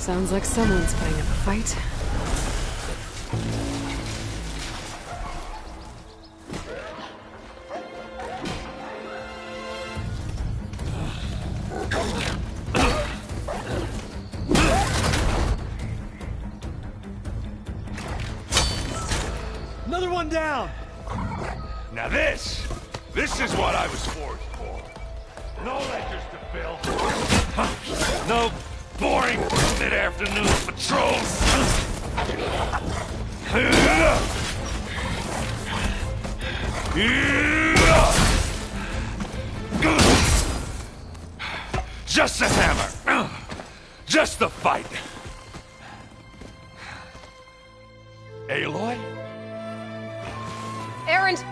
Sounds like someone's putting up a fight. Another one down! Now this is what I was forged for. No ledgers to fill. No boring mid-afternoon patrols. Just the hammer. Just the fight. Aloy? Erend!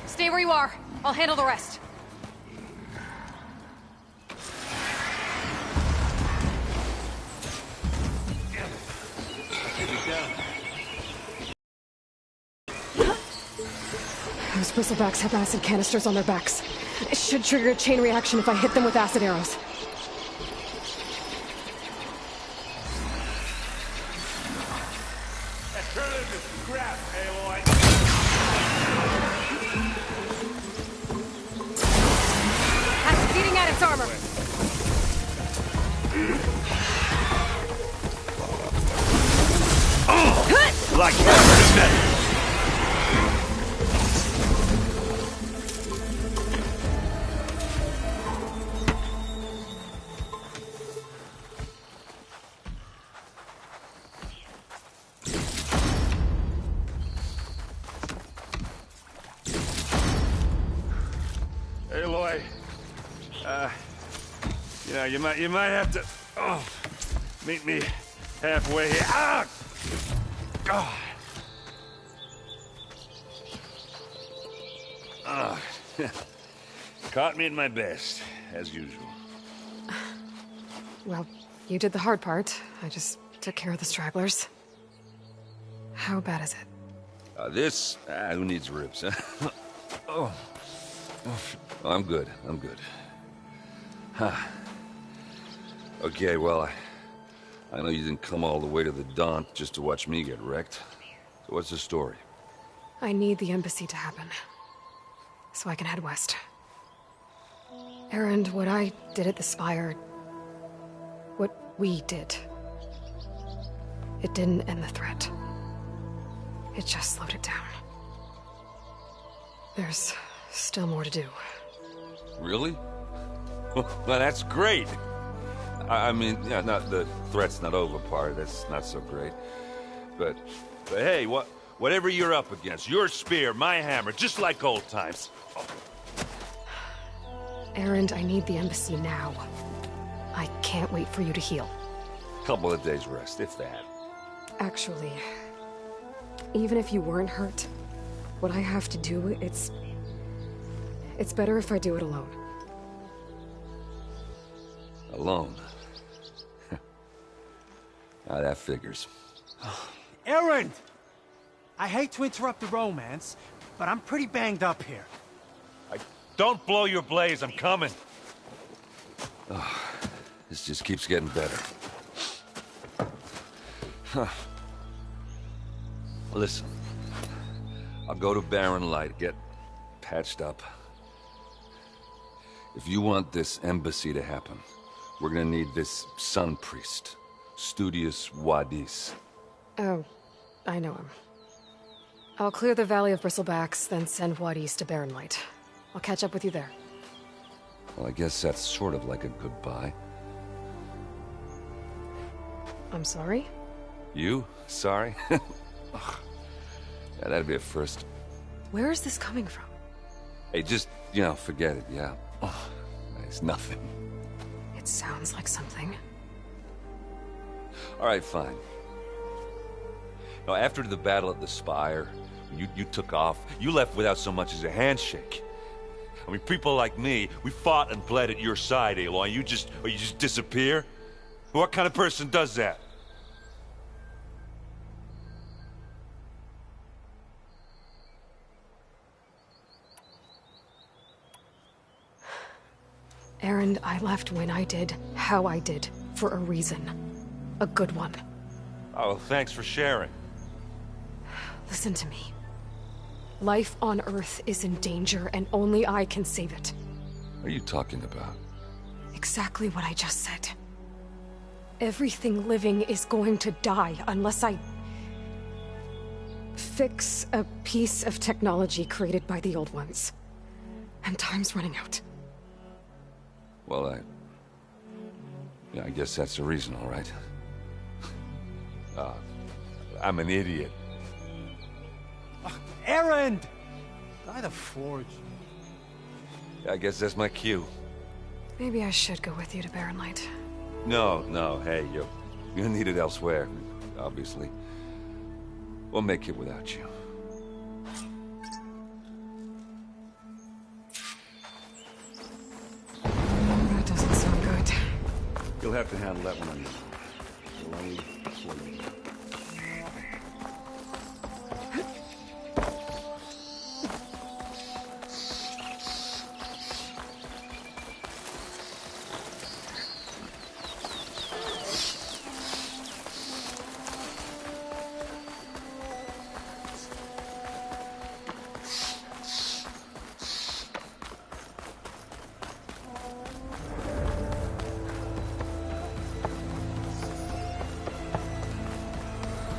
Stay where you are. I'll handle the rest. Those bristlebacks have acid canisters on their backs. It should trigger a chain reaction if I hit them with acid arrows. Turn it into scrap, Aloy. That's beating at its armor. Like hammer to metal. Aloy, you might have to meet me halfway here. Ah! God. Caught me at my best, as usual. Well, you did the hard part. I just took care of the stragglers. How bad is it? Who needs ribs, huh? Oh, I'm good. Huh. Okay, well, I know you didn't come all the way to the Dawn just to watch me get wrecked. So what's the story? I need the embassy to happen, so I can head west. Erend, what I did at the Spire... what we did... it didn't end the threat. It just slowed it down. There's still more to do. Really? Well, that's great. I mean, yeah, not the threat's not over part. That's not so great. But hey, whatever you're up against, your spear, my hammer, just like old times. Erend, I need the embassy now. I can't wait for you to heal. Couple of days rest, if that. Actually, even if you weren't hurt, what I have to do, it's better if I do it alone. Alone? That figures. Erend! I hate to interrupt the romance, but I'm pretty banged up here. Don't blow your blaze, I'm coming. Oh, this just keeps getting better. Huh. Listen, I'll go to Barren Light, get patched up. If you want this embassy to happen, we're gonna need this sun priest, Studius Wadis. Oh, I know him. I'll clear the Valley of Bristlebacks, then send Wadis to Barren Light. I'll catch up with you there. Well, I guess that's sort of like a goodbye. I'm sorry? You? Sorry? Ugh. Yeah, that'd be a first. Where is this coming from? Hey, just, forget it, yeah. Oh, it's nothing. It sounds like something. All right, fine. Now, after the battle at the Spire, you took off. You left without so much as a handshake. I mean, people like me, we fought and bled at your side, Aloy. You just disappear? What kind of person does that? Erend, I left when I did, how I did, for a reason. A good one. Oh, well, thanks for sharing. Listen to me. Life on Earth is in danger, and only I can save it. What are you talking about? Exactly what I just said. Everything living is going to die unless I fix a piece of technology created by the old ones. And time's running out. Well, yeah, I guess that's the reason, all right. I'm an idiot. Erend! By the forge. I guess that's my cue. Maybe I should go with you to Barren Light. No, hey, you're needed elsewhere, obviously. We'll make it without you. That doesn't sound good. You'll have to handle that one on your own. We'll only slow you down.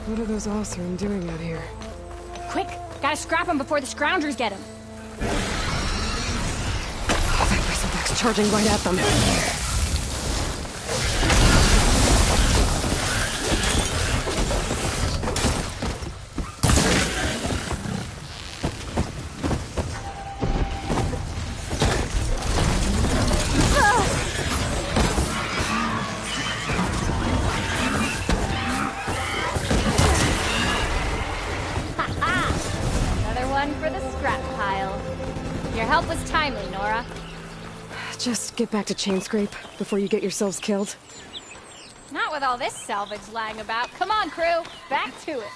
What are those Oseram doing out here? Quick! Gotta scrap him before the Scroungers get him! Oh, that bristleback's charging right at them. Just get back to Chainscrape before you get yourselves killed. Not with all this salvage lying about. Come on, crew. Back to it.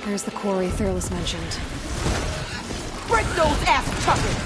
Here's the quarry Fearless mentioned. Break those ass chuckers!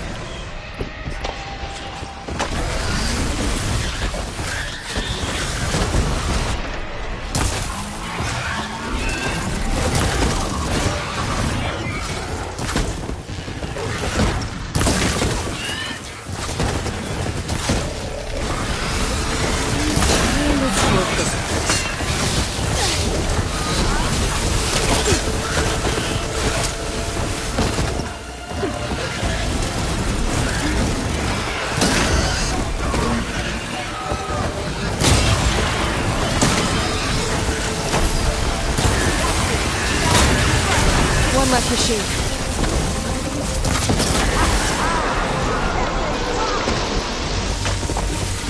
One left machine.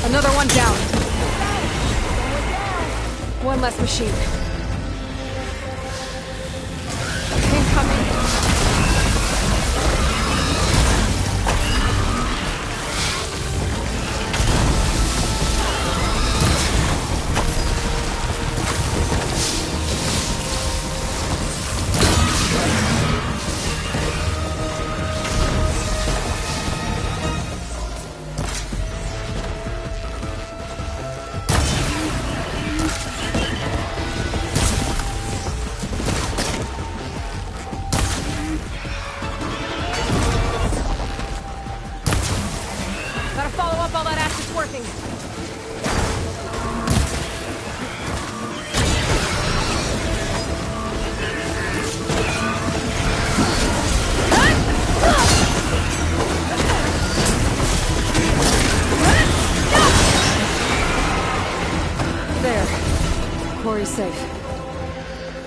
Another one down. One less machine. Incoming. Quarry's safe.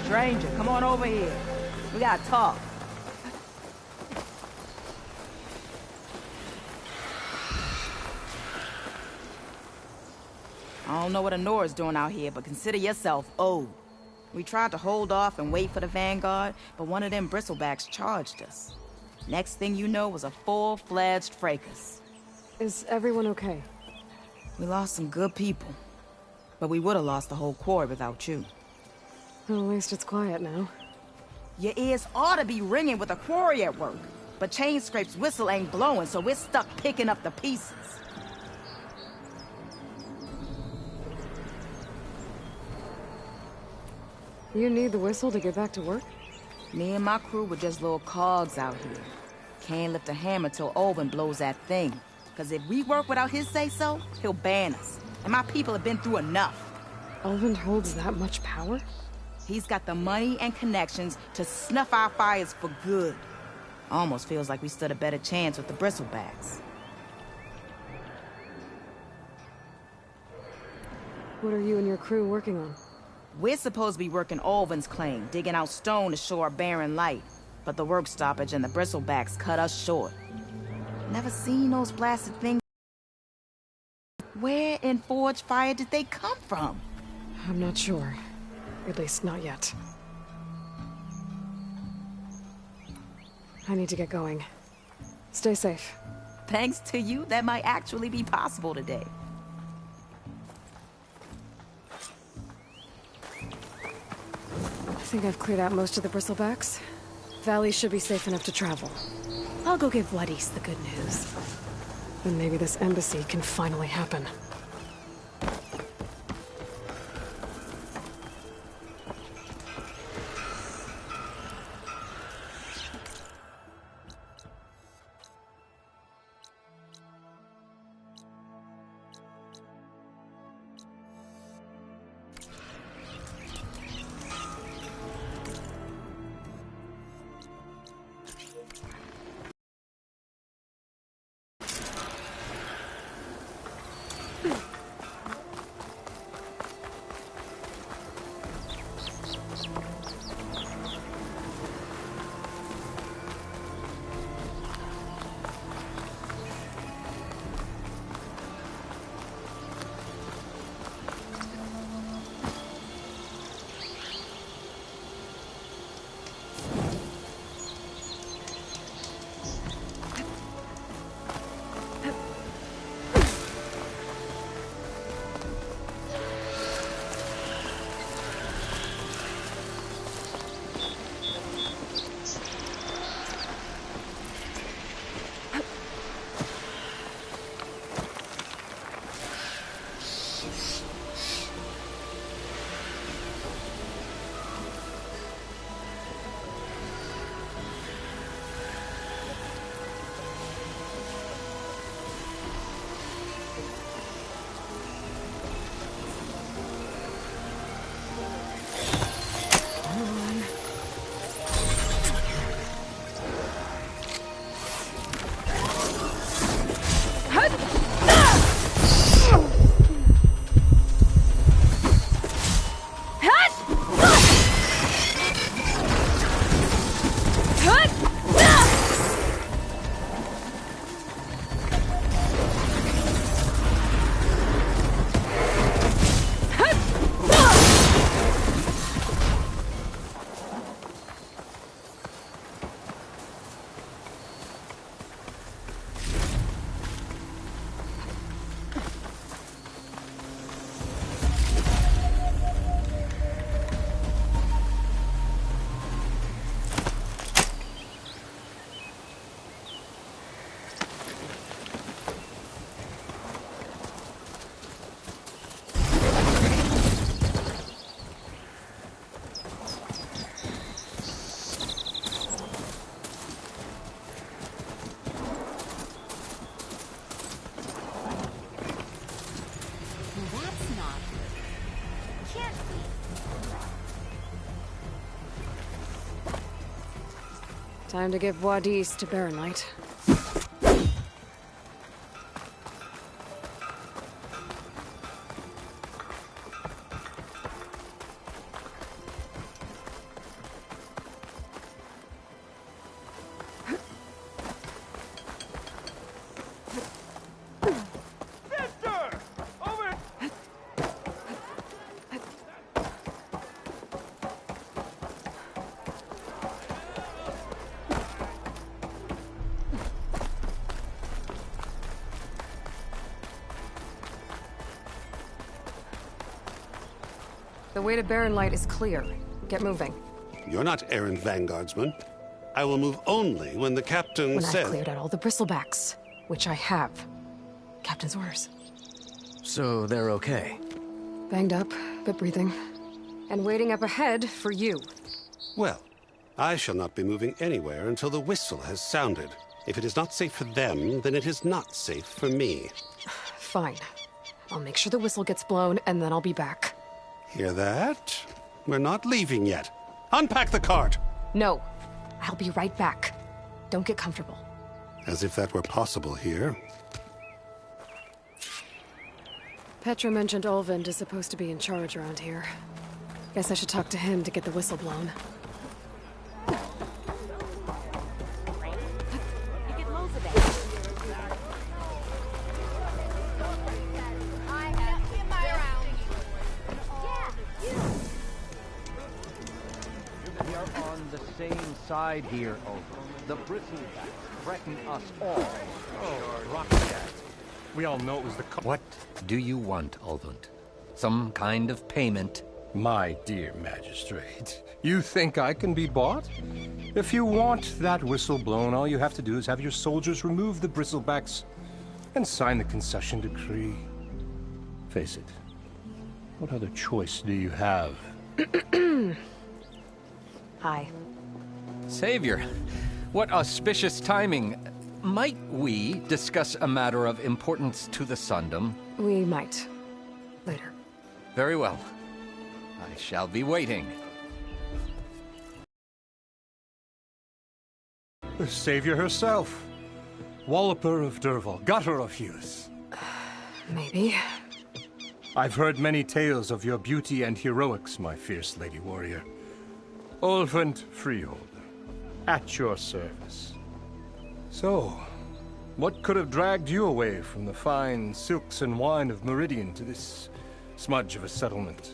Stranger, come on over here. We gotta talk. I don't know what Honora's doing out here, but consider yourself owed. We tried to hold off and wait for the Vanguard, but one of them bristlebacks charged us. Next thing you know was a full-fledged fracas. Is everyone okay? We lost some good people, but we would have lost the whole quarry without you. Well, at least it's quiet now. Your ears ought to be ringing with a quarry at work, but Chainscrape's whistle ain't blowing, so we're stuck picking up the pieces. You need the whistle to get back to work? Me and my crew were just little cogs out here. Can't lift a hammer till Owen blows that thing. Cause if we work without his say-so, he'll ban us. And my people have been through enough. Elvin holds that much power? He's got the money and connections to snuff our fires for good. Almost feels like we stood a better chance with the bristlebacks. What are you and your crew working on? We're supposed to be working Olvin's claim, digging out stone to show our barren light. But the work stoppage and the bristlebacks cut us short. Never seen those blasted things. Where in Forge Fire did they come from? I'm not sure. At least not yet. I need to get going. Stay safe. Thanks to you, that might actually be possible today. I think I've cleared out most of the bristlebacks. Valley should be safe enough to travel. I'll go give Ledis the good news. Then maybe this embassy can finally happen. Time to give Wadis to Barren Light. The way to Barren Light is clear. Get moving. You're not errant vanguardsman. I will move only when the captain When says... I've cleared out all the bristlebacks, which I have. Captain's orders. So they're okay? Banged up, but breathing. And waiting up ahead for you. Well, I shall not be moving anywhere until the whistle has sounded. If it is not safe for them, then it is not safe for me. Fine. I'll make sure the whistle gets blown, and then I'll be back. Hear that? We're not leaving yet. Unpack the cart! No. I'll be right back. Don't get comfortable. As if that were possible here. Petra mentioned Olvind is supposed to be in charge around here. Guess I should talk to him to get the whistle blown. We are on the same side here, over. The bristlebacks threaten us all. Oh, rock that. We all know it was the What do you want, Olvund? Some kind of payment? My dear magistrate, you think I can be bought? If you want that whistle blown, all you have to do is have your soldiers remove the bristlebacks and sign the concession decree. Face it, what other choice do you have? Hi. Savior, what auspicious timing. Might we discuss a matter of importance to the Sundom? We might. Later. Very well. I shall be waiting. The Savior herself. Walloper of Derval, gutter of youth. Maybe. I've heard many tales of your beauty and heroics, my fierce lady warrior. Olvund Freeholder, at your service. So, what could have dragged you away from the fine silks and wine of Meridian to this smudge of a settlement?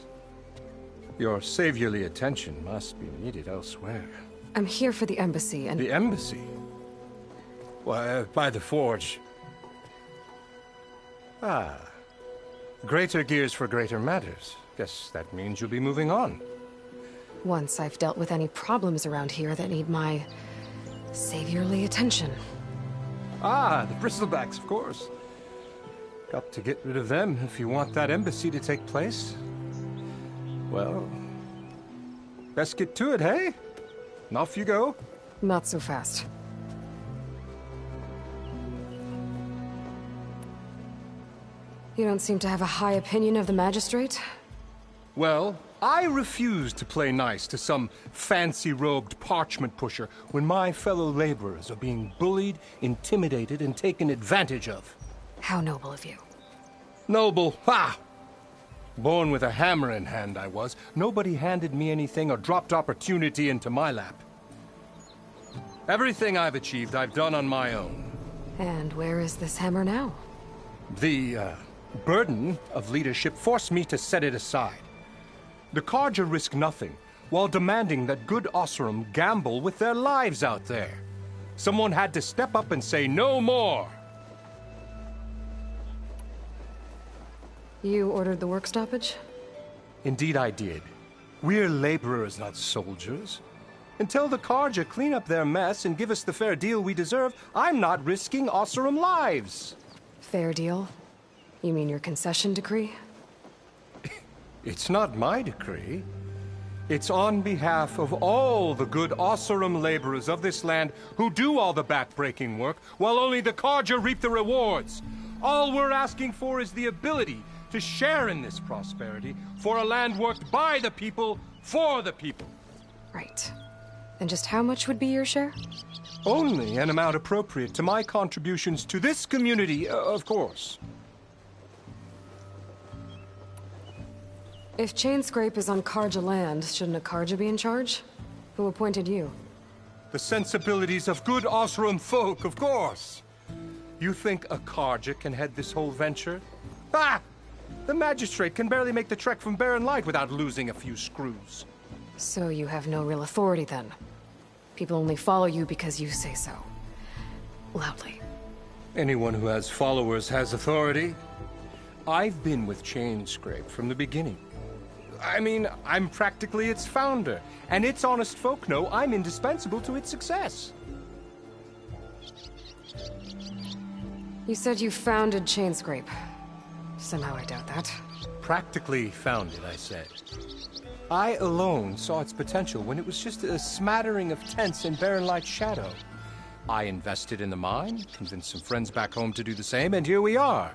Your saviorly attention must be needed elsewhere. I'm here for the embassy and... The embassy? Why, by the forge. Ah. Greater gears for greater matters. Guess that means you'll be moving on. Once I've dealt with any problems around here that need my... saviorly attention. Ah, the bristlebacks, of course. Got to get rid of them if you want that embassy to take place. Well, best get to it, hey? And off you go. Not so fast. You don't seem to have a high opinion of the magistrate? Well, I refuse to play nice to some fancy-robed parchment pusher when my fellow laborers are being bullied, intimidated, and taken advantage of. How noble of you. Noble, ha! Born with a hammer in hand, I was. Nobody handed me anything or dropped opportunity into my lap. Everything I've achieved, I've done on my own. And where is this hammer now? The, burden of leadership forced me to set it aside. The Carja risk nothing, while demanding that good Osseram gamble with their lives out there. Someone had to step up and say no more. You ordered the work stoppage? Indeed I did. We're laborers, not soldiers. Until the Carja clean up their mess and give us the fair deal we deserve, I'm not risking Osseram lives. Fair deal? You mean your concession decree? It's not my decree. It's on behalf of all the good Osseram laborers of this land who do all the back-breaking work, while only the Carja reap the rewards. All we're asking for is the ability to share in this prosperity for a land worked by the people, for the people. Right. And just how much would be your share? Only an amount appropriate to my contributions to this community, of course. If Chainscrape is on Carja land, shouldn't a Carja be in charge? Who appointed you? The sensibilities of good Osseram folk, of course. You think a Carja can head this whole venture? Ah! The magistrate can barely make the trek from Barren Light without losing a few screws. So you have no real authority then? People only follow you because you say so. Loudly. Anyone who has followers has authority. I've been with Chainscrape from the beginning. I mean, I'm practically its founder, and its honest folk know I'm indispensable to its success. You said you founded Chainscrape. Somehow I doubt that. Practically founded, I said. I alone saw its potential when it was just a smattering of tents in Barren Light's shadow. I invested in the mine, convinced some friends back home to do the same, and here we are.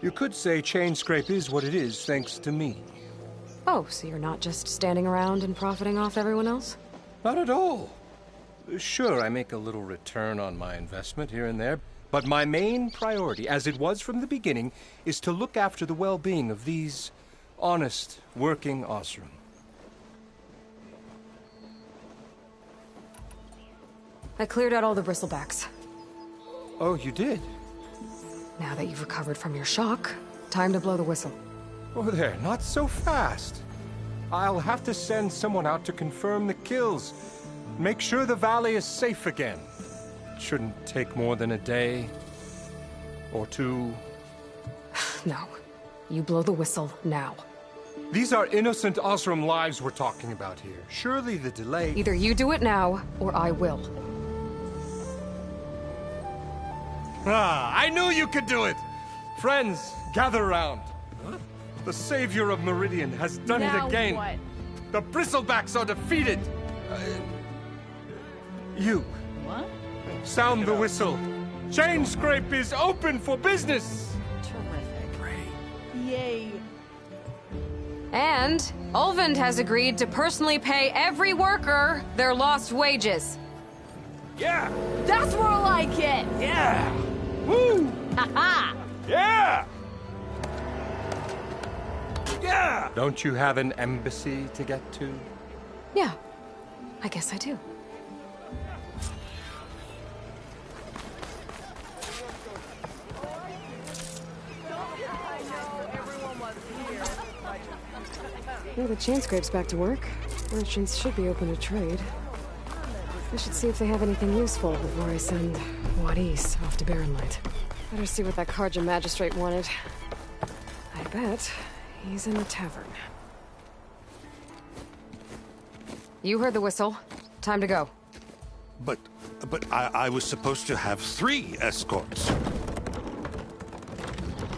You could say Chainscrape is what it is thanks to me. Oh, so you're not just standing around and profiting off everyone else? Not at all. Sure, I make a little return on my investment here and there, but my main priority, as it was from the beginning, is to look after the well-being of these honest, working Osram. I cleared out all the bristlebacks. Oh, you did? Now that you've recovered from your shock, time to blow the whistle. Oh there, not so fast. I'll have to send someone out to confirm the kills. Make sure the valley is safe again. Shouldn't take more than a day. Or two. No. You blow the whistle now. These are innocent Osram lives we're talking about here. Surely the delay... Either you do it now, or I will. Ah, I knew you could do it! Friends, gather round. The savior of Meridian has done it again. What? The bristlebacks are defeated. You. What? Sound the whistle. Chainscrape is open for business. Terrific. Yay. And Ulvund has agreed to personally pay every worker their lost wages. Yeah! That's more like it! Yeah! Woo! Ha-ha! Yeah! Yeah! Don't you have an embassy to get to? Yeah, I guess I do. Well, the Chainscrape's back to work. Merchants should be open to trade. I should see if they have anything useful before I send Wadis off to Barren Light. Better see what that Karja magistrate wanted. I bet he's in the tavern. You heard the whistle. Time to go. But I was supposed to have 3 escorts.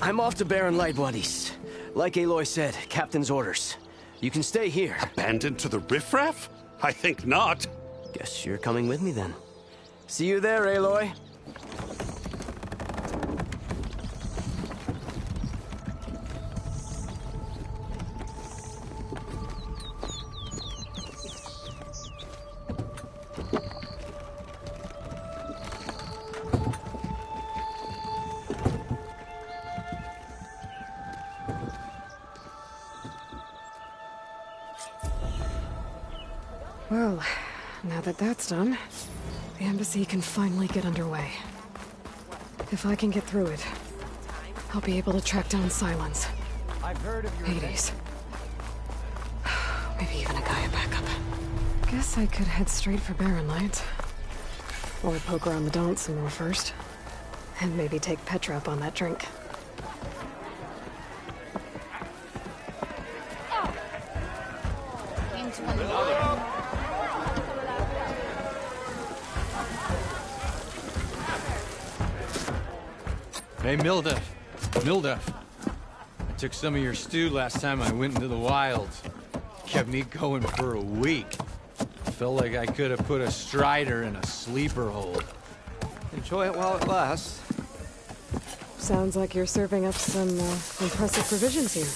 I'm off to Barren Light, Wadis. Like Aloy said, Captain's orders. You can stay here. Abandoned to the riffraff? I think not. Guess you're coming with me then. See you there, Aloy. Well, now that that's done, the embassy can finally get underway. If I can get through it, I'll be able to track down Silence. I've heard of your Hades. Maybe even a Gaia backup. Guess I could head straight for Barren Light. Or poke around the Daunt some more first. And maybe take Petra up on that drink. Hey, Milda. I took some of your stew last time I went into the wilds. Kept me going for a week. Felt like I could have put a strider in a sleeper hold. Enjoy it while it lasts. Sounds like you're serving up some impressive provisions here.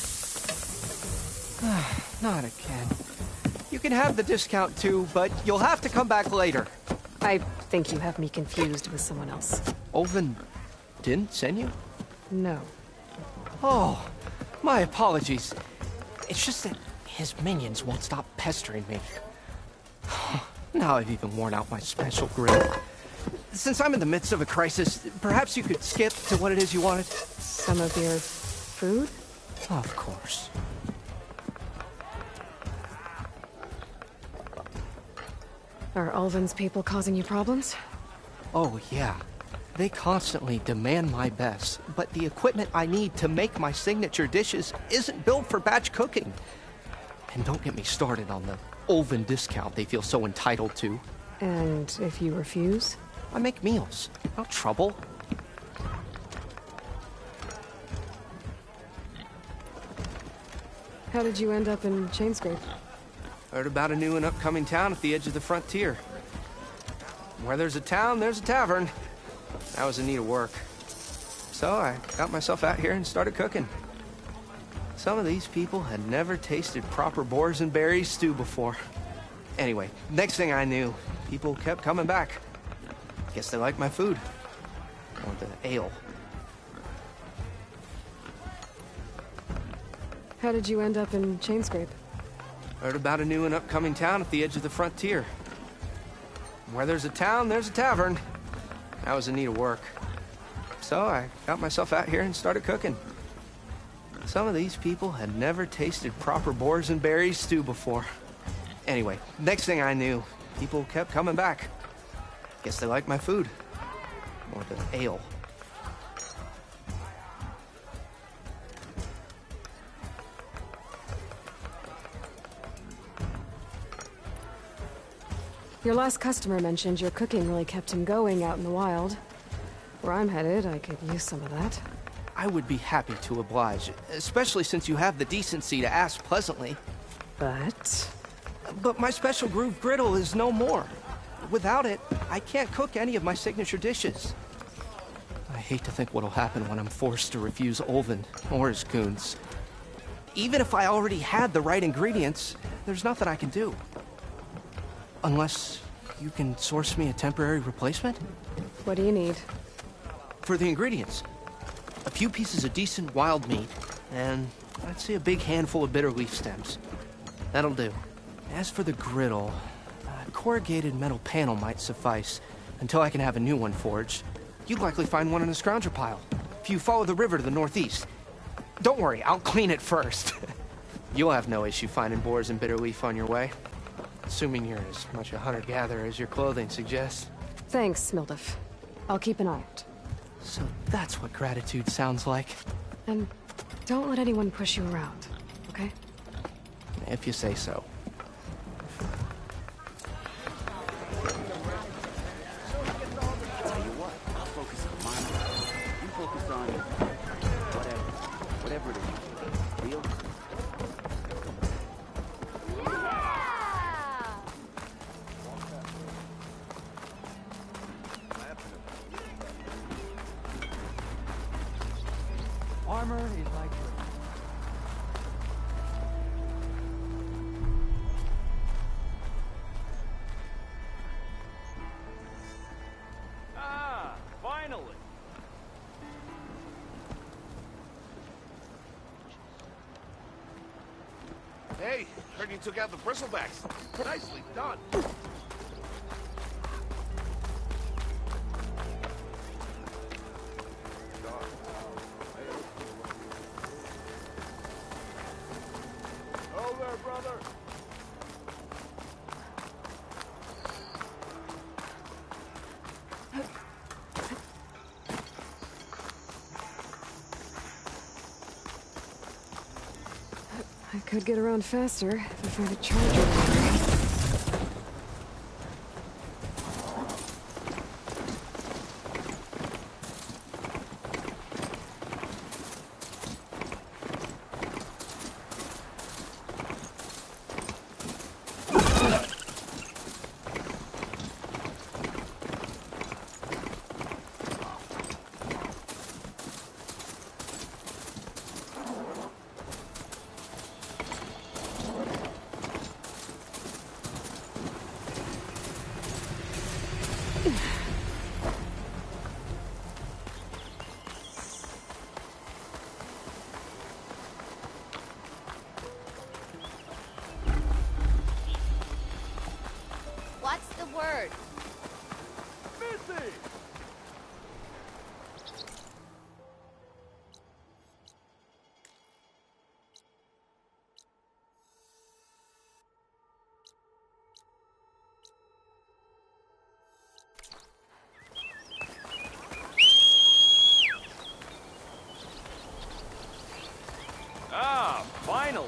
Not again. You can have the discount too, but you'll have to come back later. I think you have me confused with someone else. Ulvund didn't send you? No. Oh, my apologies. It's just that his minions won't stop pestering me. Now I've even worn out my special grill. Since I'm in the midst of a crisis, perhaps you could skip to what it is you wanted? Some of your food? Of course. Are Ulvund's people causing you problems? Oh, yeah. They constantly demand my best, but the equipment I need to make my signature dishes isn't built for batch cooking. And don't get me started on the Olven discount they feel so entitled to. And if you refuse? I make meals. No trouble. How did you end up in Chainscrape? Heard about a new and upcoming town at the edge of the frontier. Where there's a town, there's a tavern. I was in need of work. So I got myself out here and started cooking. Some of these people had never tasted proper boars and berries stew before. Anyway, next thing I knew, people kept coming back. Guess they liked my food. Or the ale. How did you end up in Chainscrape? Heard about a new and upcoming town at the edge of the frontier. Where there's a town, there's a tavern. I was in need of work. So I got myself out here and started cooking. Some of these people had never tasted proper boars and berries stew before. Anyway, next thing I knew, people kept coming back. Guess they liked my food. Or the ale. Your last customer mentioned your cooking really kept him going out in the wild. Where I'm headed, I could use some of that. I would be happy to oblige, especially since you have the decency to ask pleasantly. But my special groove griddle is no more. Without it, I can't cook any of my signature dishes. I hate to think what'll happen when I'm forced to refuse Olven or his goons. Even if I already had the right ingredients, there's nothing I can do. Unless you can source me a temporary replacement? What do you need? For the ingredients. A few pieces of decent wild meat, and I'd say a big handful of bitter leaf stems. That'll do. As for the griddle, a corrugated metal panel might suffice until I can have a new one forged. You'd likely find one in a scrounger pile, if you follow the river to the northeast. Don't worry, I'll clean it first. You'll have no issue finding boars and bitter leaf on your way. Assuming you're as much a hunter-gatherer as your clothing suggests. Thanks, Mildef. I'll keep an eye out. So that's what gratitude sounds like. And don't let anyone push you around, okay? If you say so. Armor is like Finally! Hey, heard you took out the bristlebacks. Nicely done. Over, brother. I could get around faster if I find a charger. What's the word? Missy! Finally!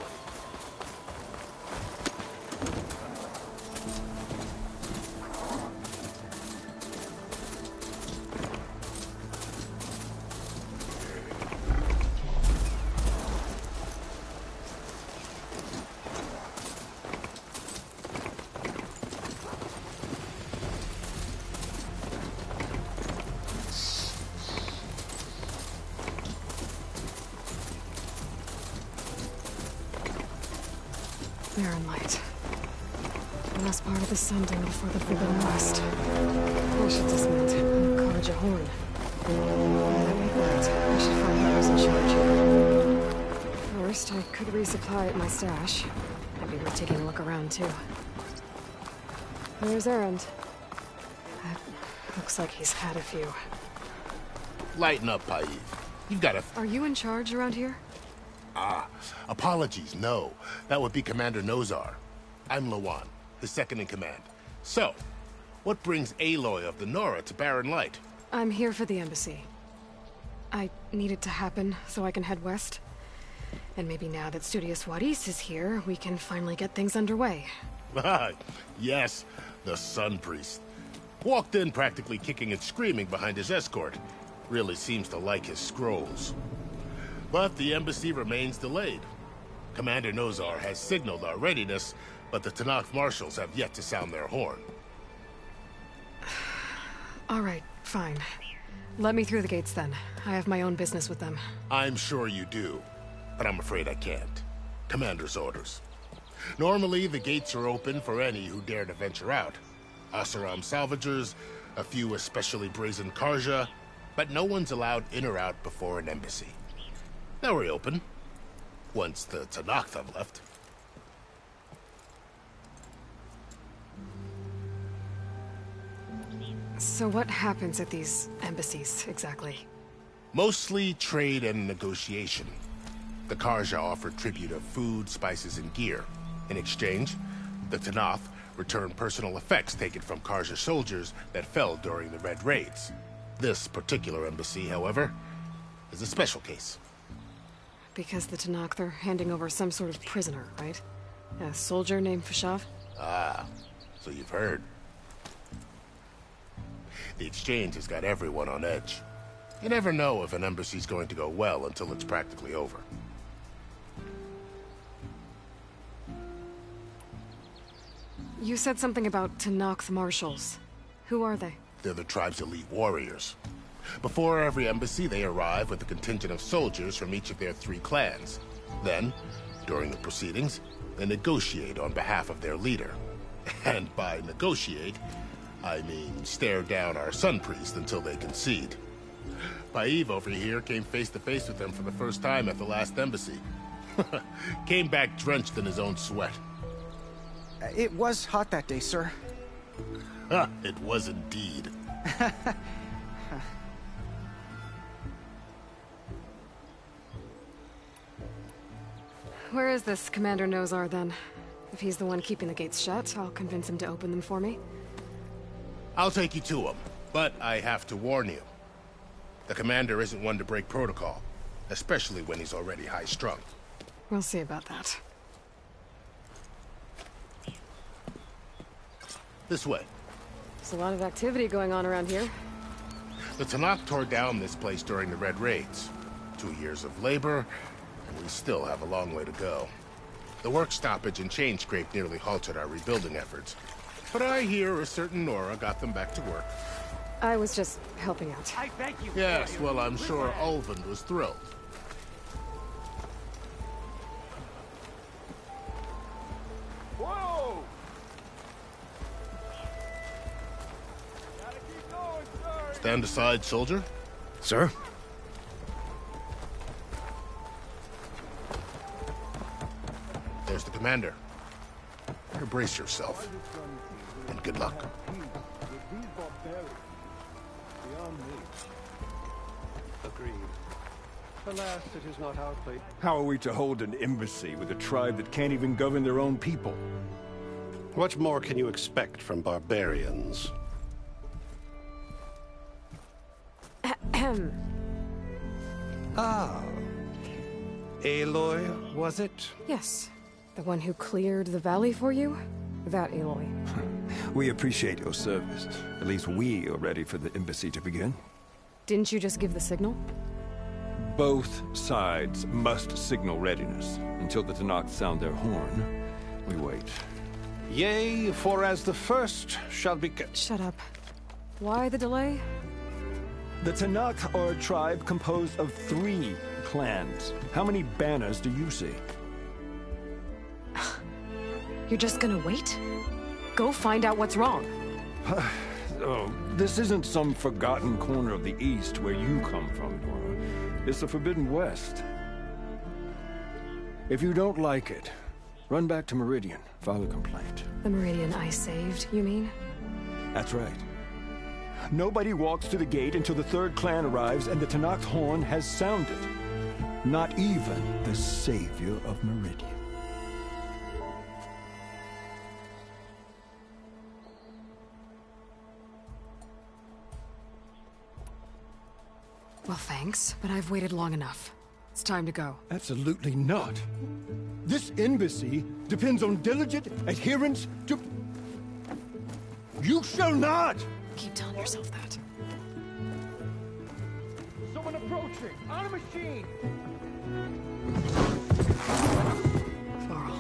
Barren Light. The last part of the Sunding before the Forbidden West. I should dismount and carge a horn. That may that. I should find whoever's in charge here. First, I could resupply at my stash. Might be worth taking a look around, too. Where's Erend? Looks like he's had a few. Lighten up, Paiv. You've got a... Are you in charge around here? Apologies, no. That would be Commander Nozar. I'm Lawan, his second-in-command. So, what brings Aloy of the Nora to Barren Light? I'm here for the embassy. I need it to happen so I can head west. And maybe now that Studious Wadis is here, we can finally get things underway. Yes, the Sun Priest. Walked in practically kicking and screaming behind his escort. Really seems to like his scrolls. But the embassy remains delayed. Commander Nozar has signaled our readiness, but the Tanakh marshals have yet to sound their horn. All right, fine. Let me through the gates then. I have my own business with them. I'm sure you do, but I'm afraid I can't. Commander's orders. Normally, the gates are open for any who dare to venture out. Asaram salvagers, a few especially brazen Karja, but no one's allowed in or out before an embassy. They'll reopen, once the Tanakh have left. So what happens at these embassies, exactly? Mostly trade and negotiation. The Karja offer tribute of food, spices, and gear. In exchange, the Tanakh return personal effects taken from Karja soldiers that fell during the Red Raids. This particular embassy, however, is a special case. Because the Tanakh, they're handing over some sort of prisoner, right? A soldier named Fashav? Ah, so you've heard. The exchange has got everyone on edge. You never know if an embassy's going to go well until it's practically over. You said something about Tanakh marshals. Who are they? They're the tribe's elite warriors. Before every embassy, they arrive with a contingent of soldiers from each of their 3 clans. Then, during the proceedings, they negotiate on behalf of their leader. And by negotiate, I mean stare down our Sun Priest until they concede. Paiv over here came face to face with them for the first time at the last embassy. Came back drenched in his own sweat. It was hot that day, sir. It was indeed. Where is this Commander Nozar, then? If he's the one keeping the gates shut, I'll convince him to open them for me. I'll take you to him, but I have to warn you. The commander isn't one to break protocol, especially when he's already high-strung. We'll see about that. This way. There's a lot of activity going on around here. The Tanakh tore down this place during the Red Raids. 2 years of labor, and we still have a long way to go. The work stoppage and chain scrape nearly halted our rebuilding efforts. But I hear a certain Nora got them back to work. I was just helping out. I thank you. Yes, well, I'm sure Ulvund was thrilled. Whoa! Gotta keep going, sir. Stand aside, soldier. Sir? There's the commander. Better brace yourself. And good luck. Agreed. Alas, it is not our place. How are we to hold an embassy with a tribe that can't even govern their own people? What more can you expect from barbarians? Ah. Aloy, was it? Yes. The one who cleared the valley for you? That Aloy. We appreciate your service. At least we are ready for the embassy to begin. Didn't you just give the signal? Both sides must signal readiness. Until the Tanakh sound their horn, we wait. Yea, for as the first shall be... Shut up. Why the delay? The Tanakh are a tribe composed of 3 clans. How many banners do you see? You're just gonna wait? Go find out what's wrong. Oh, this isn't some forgotten corner of the East where you come from, Nora. It's the Forbidden West. If you don't like it, run back to Meridian, file a complaint. The Meridian I saved, you mean? That's right. Nobody walks to the gate until the third clan arrives and the Tenakth horn has sounded. Not even the savior of Meridian. Well, thanks, but I've waited long enough. It's time to go. Absolutely not. This embassy depends on diligent adherence to... You shall not! Keep telling yourself that. Someone approaching! On a machine! Varl.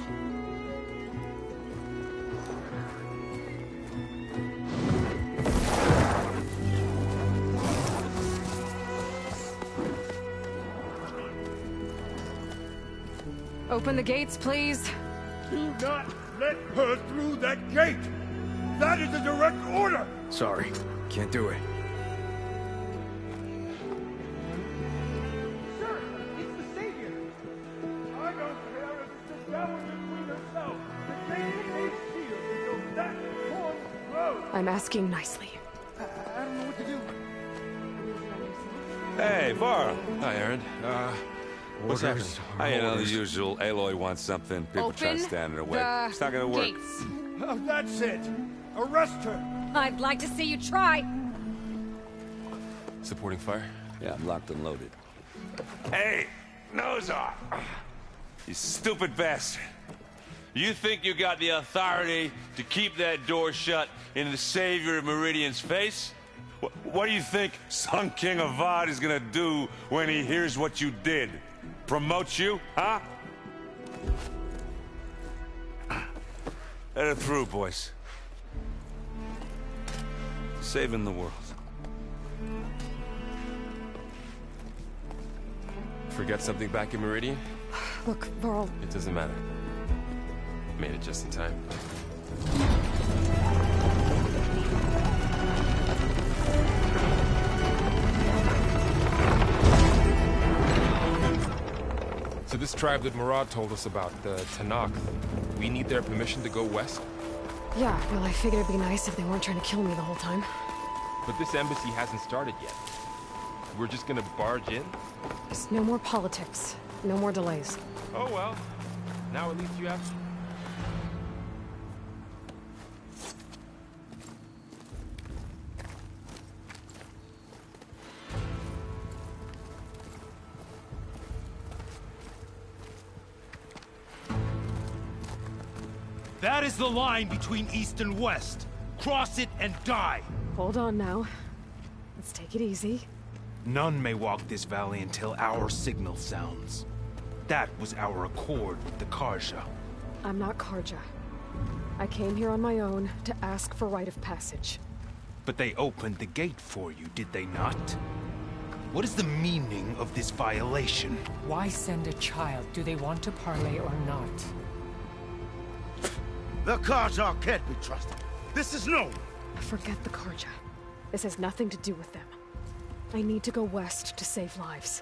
Open the gates, please. Do not let her through that gate! That is a direct order! Sorry, can't do it. Sir, it's the Savior! I don't care if it's the Dowager Queen herself! The gate remains sealed until that horn blows! I'm asking nicely. I don't know what to do. Hey, Varl. Hi, Aaron. What's happening? You know, the usual. Aloy wants something. People try to stand in her way. It's not gonna work. Gates. Oh, that's it! Arrest her! I'd like to see you try. Supporting fire? Yeah, I'm locked and loaded. Hey, nose off! You stupid bastard. You think you got the authority to keep that door shut in the savior of Meridian's face? What do you think Sun King Avad is gonna do when he hears what you did? Promote you, huh? Let her through, boys. Saving the world. Forget something back in Meridian? Look, Varl. It doesn't matter. Made it just in time. So this tribe that Murad told us about, the Tenakth, we need their permission to go west? Yeah, well, I figured it'd be nice if they weren't trying to kill me the whole time. But this embassy hasn't started yet. We're just gonna barge in? Just no more politics. No more delays. Oh well. Now at least you have... That is the line between East and West. Cross it and die. Hold on now. Let's take it easy. None may walk this valley until our signal sounds. That was our accord with the Karja. I'm not Karja. I came here on my own to ask for rite of passage. But they opened the gate for you, did they not? What is the meaning of this violation? Why send a child? Do they want to parley or not? The Karja can't be trusted. This is known. Forget the Karja. This has nothing to do with them. I need to go west to save lives.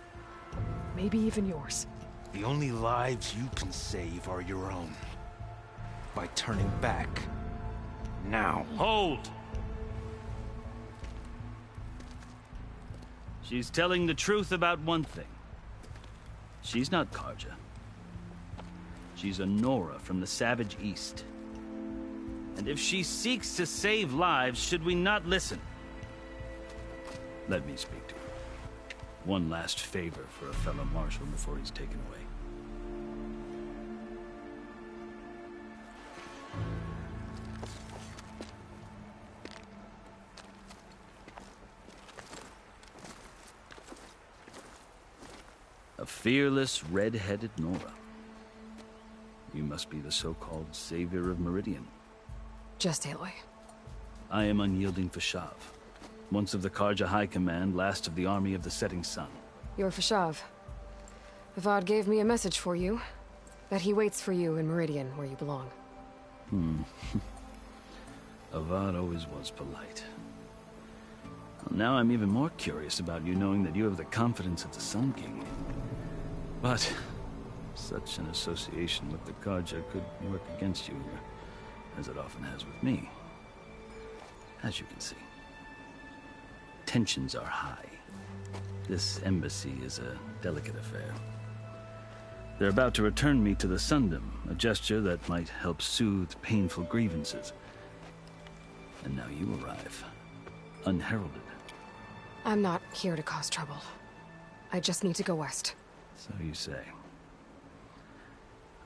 Maybe even yours. The only lives you can save are your own. By turning back. Now. Hold! She's telling the truth about one thing. She's not Karja. She's a Nora from the Savage East. And if she seeks to save lives, should we not listen? Let me speak to her. One last favor for a fellow marshal before he's taken away. A fearless, red-headed Nora. You must be the so-called savior of Meridian. Just Aloy. I am unyielding Fashav. Once of the Karja High Command, last of the army of the setting sun. You're Fashav. Avad gave me a message for you. That he waits for you in Meridian, where you belong. Avad always was polite. Well, now I'm even more curious about you knowing that you have the confidence of the Sun King. But such an association with the Carja could work against you, as it often has with me. As you can see, tensions are high. This embassy is a delicate affair. They're about to return me to the Sundom, a gesture that might help soothe painful grievances. And now you arrive, unheralded. I'm not here to cause trouble. I just need to go west. So you say.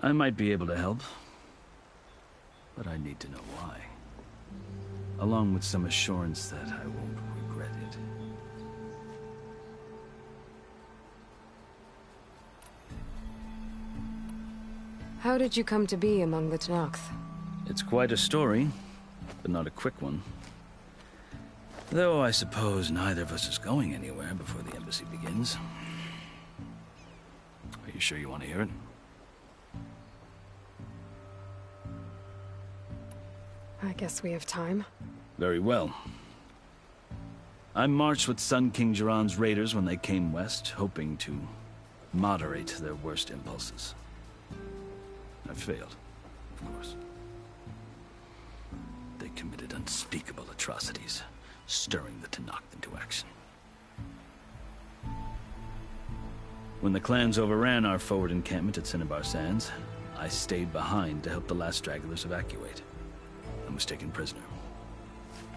I might be able to help, but I need to know why. Along with some assurance that I won't regret it. How did you come to be among the Tenakth? It's quite a story, but not a quick one. Though I suppose neither of us is going anywhere before the embassy begins. Are you sure you want to hear it? I guess we have time. Very well. I marched with Sun King Jiran's raiders when they came west, hoping to moderate their worst impulses. I failed, of course. They committed unspeakable atrocities, stirring the Tenakth into action. When the clans overran our forward encampment at Cinnabar Sands, I stayed behind to help the last stragglers evacuate. I was taken prisoner.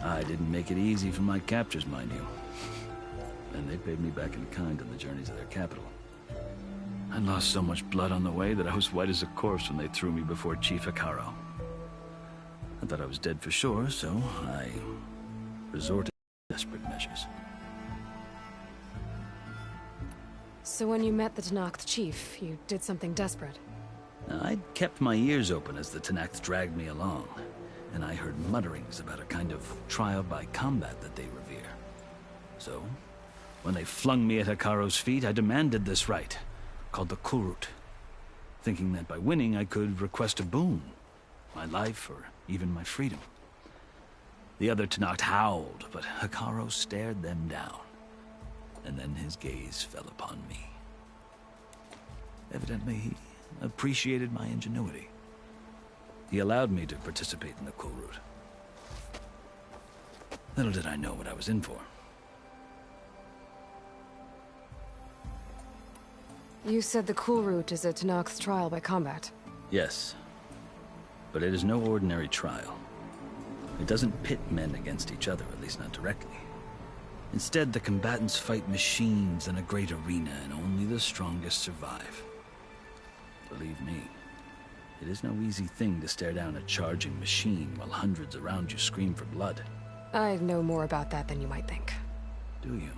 I didn't make it easy for my captors, mind you. And they paid me back in kind on the journeys of their capital. I lost so much blood on the way that I was white as a corpse when they threw me before Chief Hekaro. I thought I was dead for sure, so I resorted to desperate measures. So when you met the Tenakth chief, you did something desperate? I'd kept my ears open as the Tenakth dragged me along, and I heard mutterings about a kind of trial by combat that they revere. So, when they flung me at Hekaro's feet, I demanded this right, called the Kulrut, thinking that by winning I could request a boon, my life or even my freedom. The other Tenakth howled, but Hekaro stared them down, and then his gaze fell upon me. Evidently, he appreciated my ingenuity. He allowed me to participate in the Kulrut. Little did I know what I was in for. You said the Kulrut is a Tenakth's trial by combat. Yes, but it is no ordinary trial. It doesn't pit men against each other, at least not directly. Instead, the combatants fight machines in a great arena, and only the strongest survive. Believe me, it is no easy thing to stare down a charging machine while hundreds around you scream for blood. I know more about that than you might think. Do you?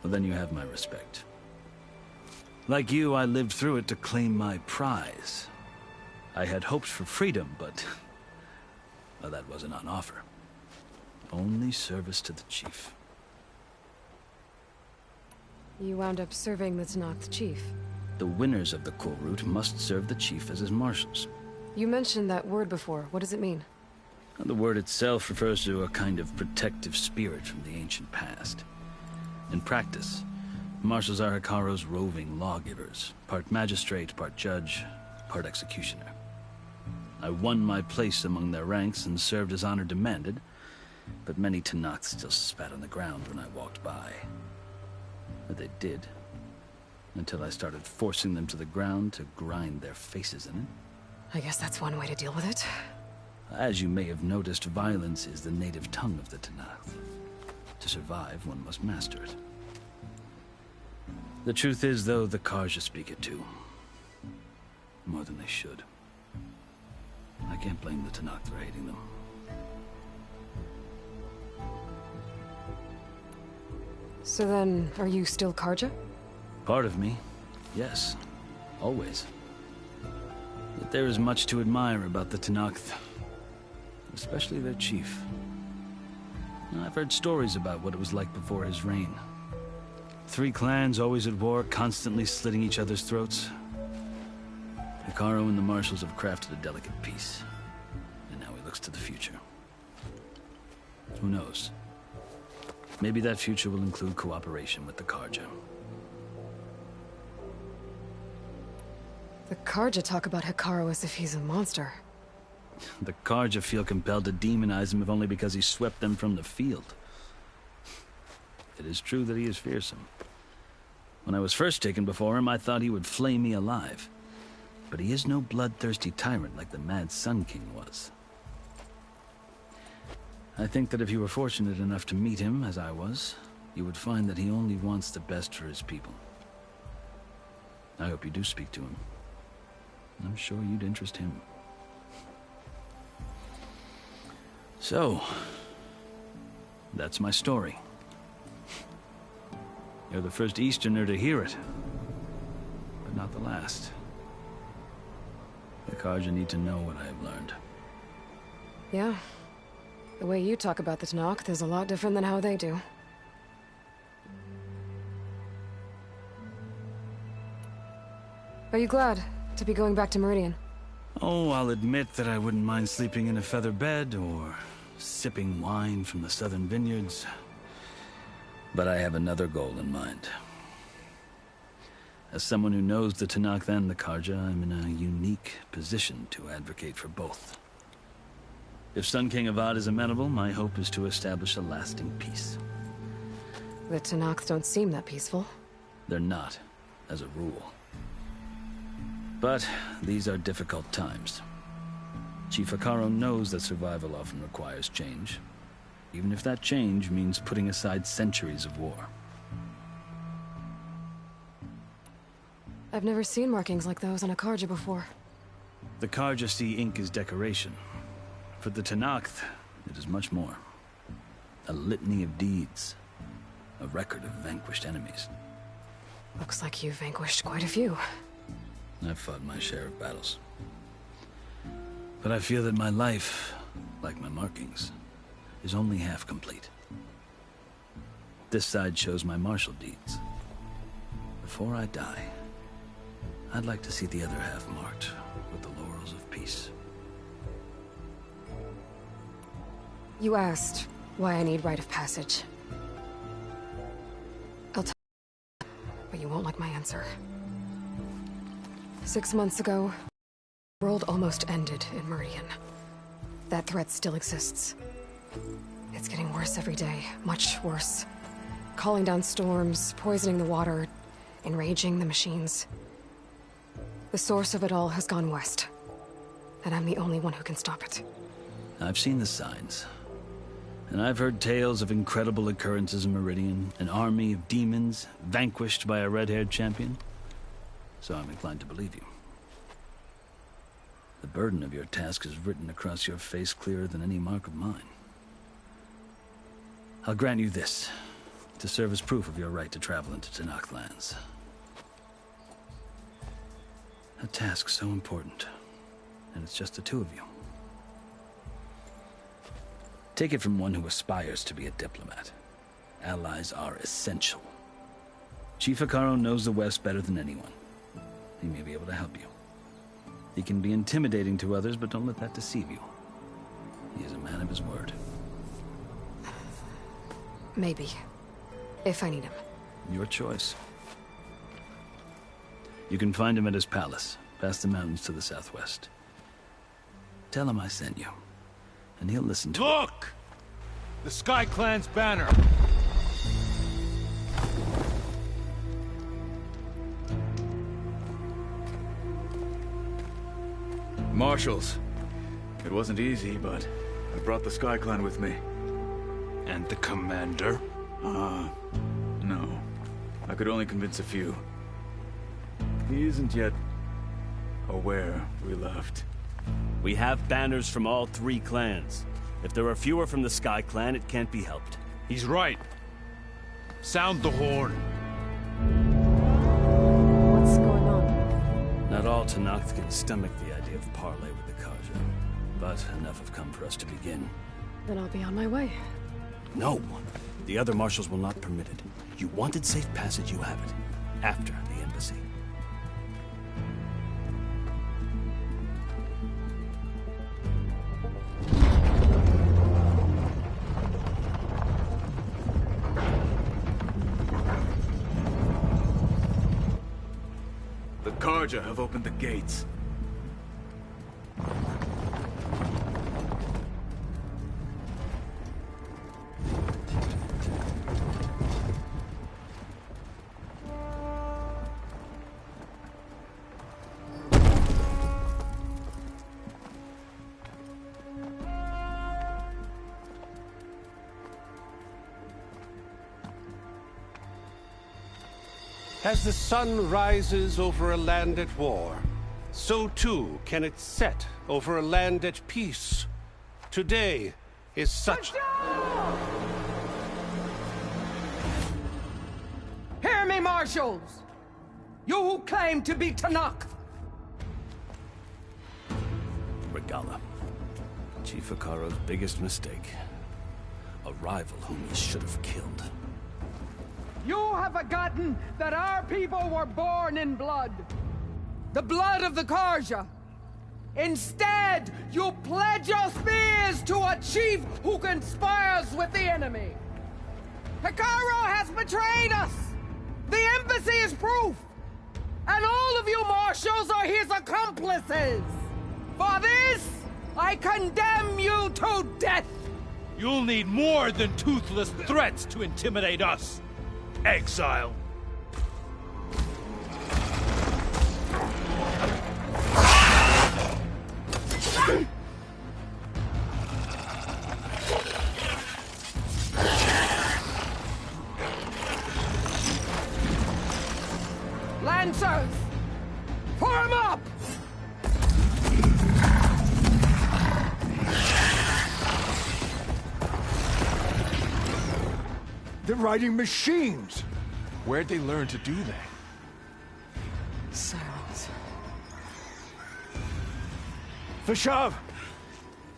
Well, then you have my respect. Like you, I lived through it to claim my prize. I had hoped for freedom, but well, that wasn't on offer. Only service to the chief. You wound up serving the Tenakth chief. The winners of the Kulrut must serve the chief as his marshals. You mentioned that word before. What does it mean? The word itself refers to a kind of protective spirit from the ancient past. In practice, marshals are Hekaro's roving lawgivers, part magistrate, part judge, part executioner. I won my place among their ranks and served as honor demanded, but many Tenakth still spat on the ground when I walked by. But they did, until I started forcing them to the ground to grind their faces in it. I guess that's one way to deal with it. As you may have noticed, violence is the native tongue of the Tenakth. To survive, one must master it. The truth is, though, the Karja speak it too. More than they should. I can't blame the Tenakth for hating them. So then, are you still Karja? Part of me, yes. Always. Yet there is much to admire about the Tenakth. Especially their chief. I've heard stories about what it was like before his reign. 3 clans always at war, constantly slitting each other's throats. Hikaru and the Marshals have crafted a delicate peace, and now he looks to the future. Who knows? Maybe that future will include cooperation with the Karja. The Karja talk about Hikaru as if he's a monster. The Karja feel compelled to demonize him if only because he swept them from the field. It is true that he is fearsome. When I was first taken before him, I thought he would flay me alive. But he is no bloodthirsty tyrant like the Mad Sun King was. I think that if you were fortunate enough to meet him, as I was, you would find that he only wants the best for his people. I hope you do speak to him. I'm sure you'd interest him. So, that's my story. You're the first Easterner to hear it, but not the last. The Karja need to know what I have learned. Yeah. The way you talk about the Tanakh is a lot different than how they do. Are you glad to be going back to Meridian? Oh, I'll admit that I wouldn't mind sleeping in a feather bed or sipping wine from the southern vineyards. But I have another goal in mind. As someone who knows the Tanakh and the Karja, I'm in a unique position to advocate for both. If Sun King Avad is amenable, my hope is to establish a lasting peace. The Tanakh don't seem that peaceful. They're not, as a rule. But these are difficult times. Chief Hikaru knows that survival often requires change, even if that change means putting aside centuries of war. I've never seen markings like those on a Karja before. The Karja see ink as decoration. For the Tanakh, it is much more. A litany of deeds. A record of vanquished enemies. Looks like you've vanquished quite a few. I've fought my share of battles. But I feel that my life, like my markings, is only half complete. This side shows my martial deeds. Before I die, I'd like to see the other half marked with the laurels of peace. You asked why I need rite of passage. I'll tell you, but you won't like my answer. 6 months ago, the world almost ended in Meridian. That threat still exists. It's getting worse every day, much worse. Calling down storms, poisoning the water, enraging the machines. The source of it all has gone west, and I'm the only one who can stop it. I've seen the signs. And I've heard tales of incredible occurrences in Meridian, an army of demons vanquished by a red-haired champion. So I'm inclined to believe you. The burden of your task is written across your face clearer than any mark of mine. I'll grant you this, to serve as proof of your right to travel into Tanakh lands. A task so important, and it's just the two of you. Take it from one who aspires to be a diplomat. Allies are essential. Chief Hikaru knows the West better than anyone. He may be able to help you. He can be intimidating to others, but don't let that deceive you. He is a man of his word. Maybe. If I need him. Your choice. You can find him at his palace, past the mountains to the southwest. Tell him I sent you, and he'll listen to Look! The Sky Clan's banner! Marshals. It wasn't easy, but I brought the Sky Clan with me. And the commander? No. I could only convince a few. He isn't yet aware we left. We have banners from all 3 clans. If there are fewer from the Sky Clan, it can't be helped. He's right. Sound the horn. What's going on? Not all Tanakh can stomach the idea of parley with the Karja, but enough have come for us to begin. Then I'll be on my way. No. The other marshals will not permit it. You wanted safe passage, you have it. After the embassy. The Karja have opened the gates. As the sun rises over a land at war, so too can it set over a land at peace. Today is such... Hear me, marshals! You who claim to be Tanakh! Regala. Chief Hikaro's biggest mistake. A rival whom he should have killed. You have forgotten that our people were born in blood. The blood of the Karja. Instead, you pledge your spears to a chief who conspires with the enemy. Hikaro has betrayed us! The embassy is proof! And all of you marshals are his accomplices! For this, I condemn you to death! You'll need more than toothless threats to intimidate us! Exile! Lancers! Form up! They're riding machines! Where'd they learn to do that? Silence. Vashav!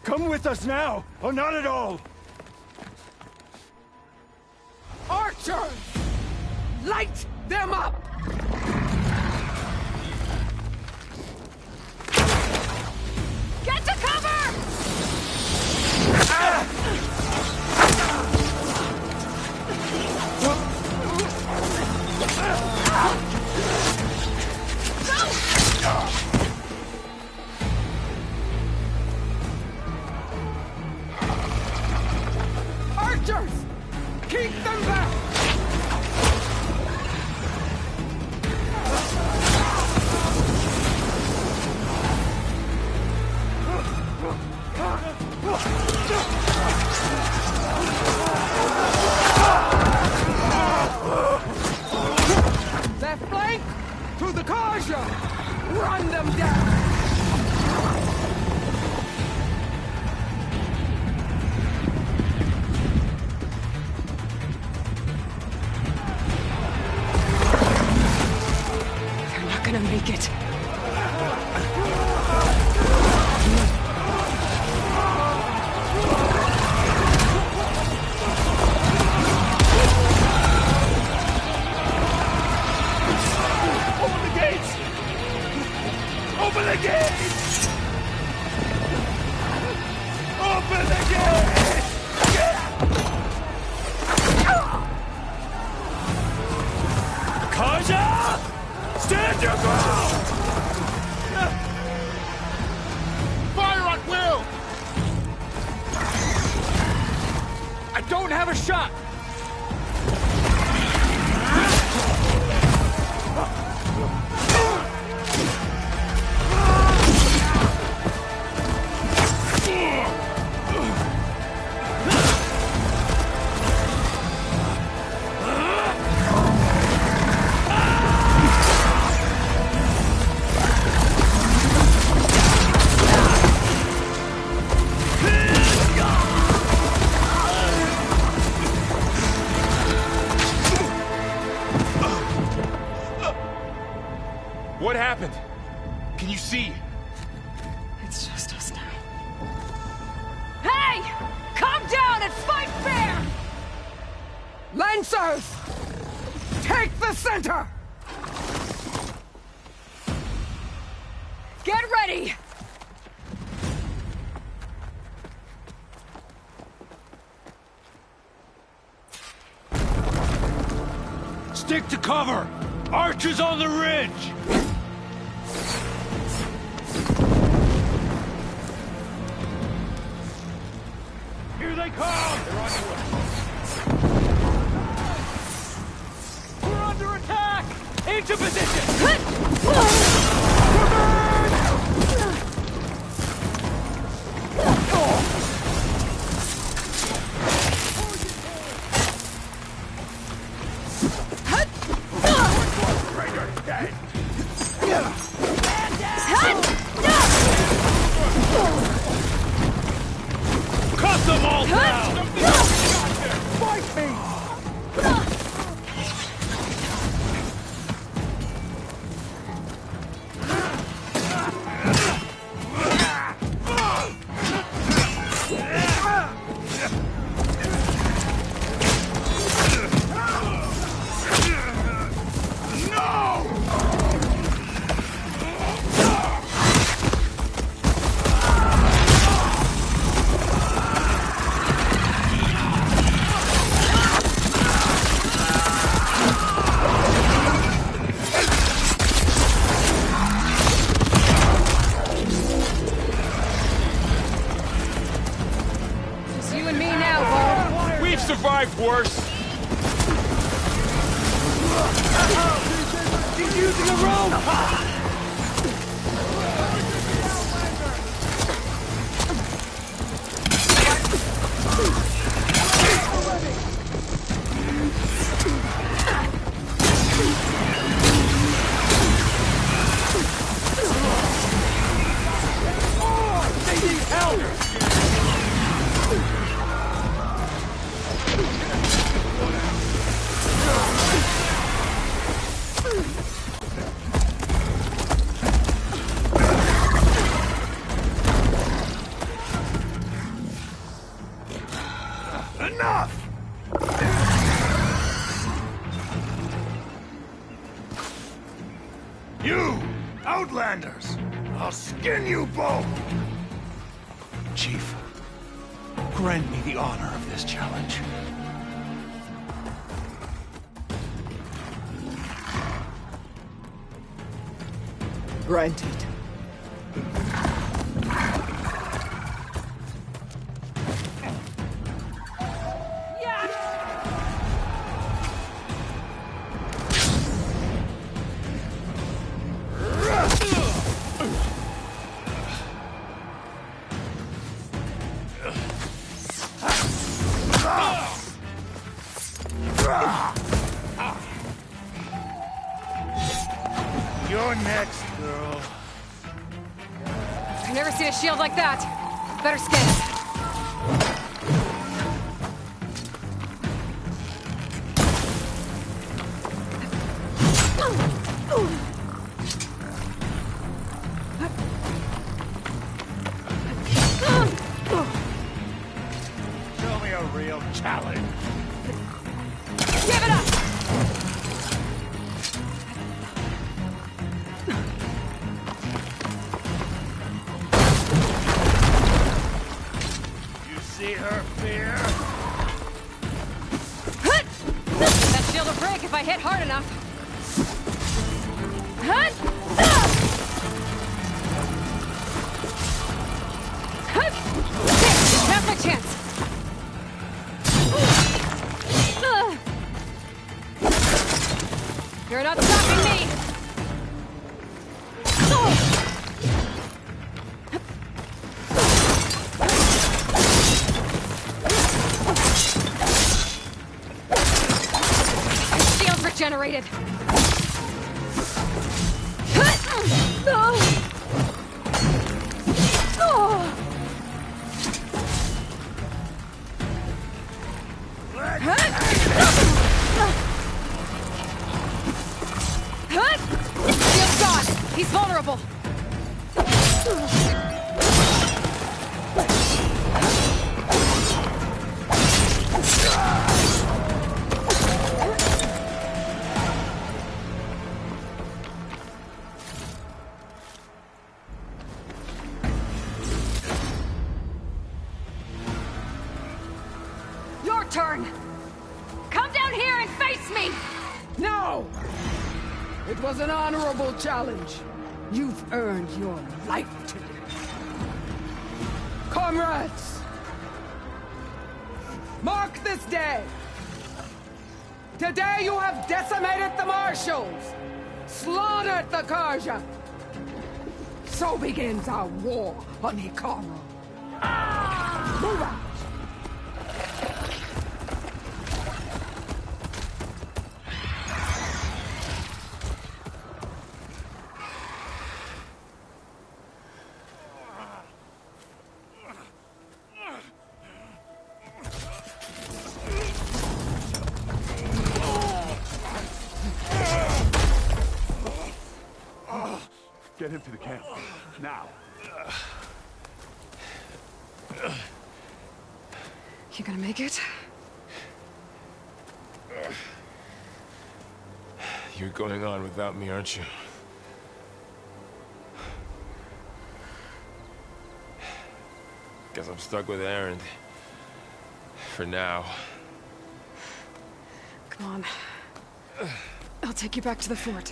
Come with us now, or not at all! Archers! Light them up! Get to cover! Archers! Keep them back! Their flank to the Karja! Run them down! They're not gonna make it. Open the gates! Open the gates! Open the gates! Karja! Stand your ground! Fire at will! I don't have a shot! What happened? Can you see? It's just us now. Hey! Calm down and fight fair! Lancers! Take the center! Get ready! Stick to cover! Archers on the ridge! Here they come! They're on your way. We're under attack! Into position! Cut them all down! Fight me! Just you and me now, Bo. We've survived worse. He's using a rope! They need help! Enough! You, Outlanders! I'll skin you both! Chief, grant me the honor of this challenge. Granted. You're next, girl. I've never seen a shield like that. Better scan it. Show me a real challenge. Give it up! You see her fear? That shield will break if I hit hard enough. Now's my chance. You're not stopping me. Shields regenerated. Shield's gone. He's vulnerable. Your turn. Come down here and face me. No! It was an honorable challenge. You've earned your life today. Comrades! Mark this day! Today you have decimated the Marshals! Slaughtered the Karja! So begins our war on Hikaru. Move out! Get him to the camp. Now. You gonna make it? You're going on without me, aren't you? Guess I'm stuck with Erend. For now. Come on. I'll take you back to the fort.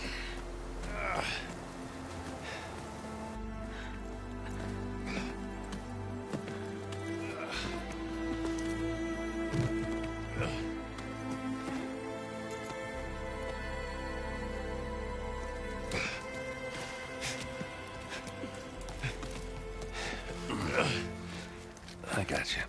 I got you.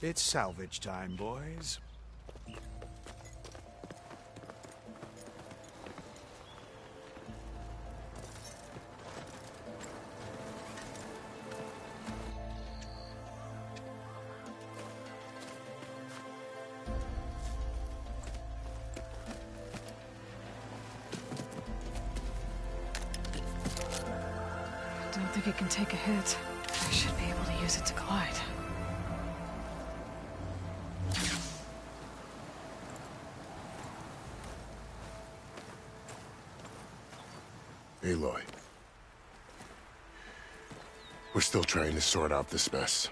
It's salvage time, boys. I don't think it can take a hit. I should be able to use it to glide. Aloy. We're still trying to sort out this mess.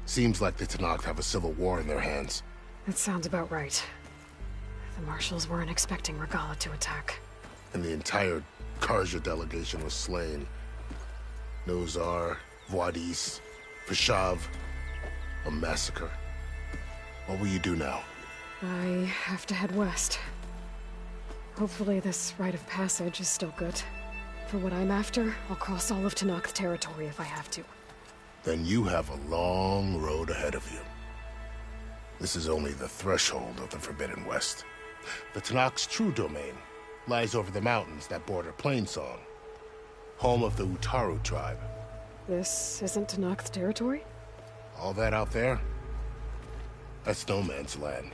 Seems like the Tenakth have a civil war in their hands. That sounds about right. The Marshals weren't expecting Regala to attack. And the entire Karja delegation was slain. Nozar, Wadis, Fashav. A massacre. What will you do now? I have to head west. Hopefully this rite of passage is still good. For what I'm after, I'll cross all of Tenakth territory if I have to. Then you have a long road ahead of you. This is only the threshold of the Forbidden West. The Tenakth's true domain lies over the mountains that border Plainsong, home of the Utaru tribe. This isn't Tenakth territory? All that out there? That's no man's land.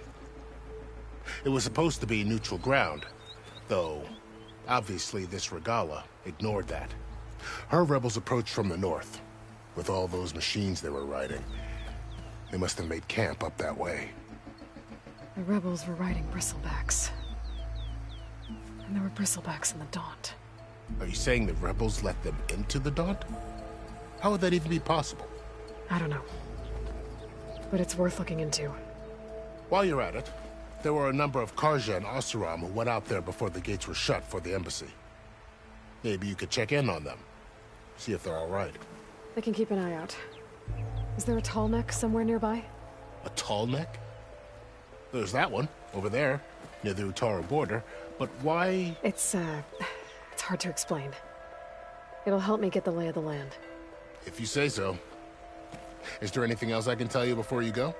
It was supposed to be neutral ground, though obviously this Regala ignored that. Her rebels approached from the north. With all those machines they were riding, they must have made camp up that way. The rebels were riding bristlebacks. And there were bristlebacks in the Daunt. Are you saying the rebels let them into the Daunt? How would that even be possible? I don't know. But it's worth looking into. While you're at it, there were a number of Karja and Oseram who went out there before the gates were shut for the embassy. Maybe you could check in on them. See if they're all right. I can keep an eye out. Is there a tall neck somewhere nearby? A tall neck? There's that one, over there, near the Utaru border. But why? It's hard to explain. It'll help me get the lay of the land. If you say so. Is there anything else I can tell you before you go?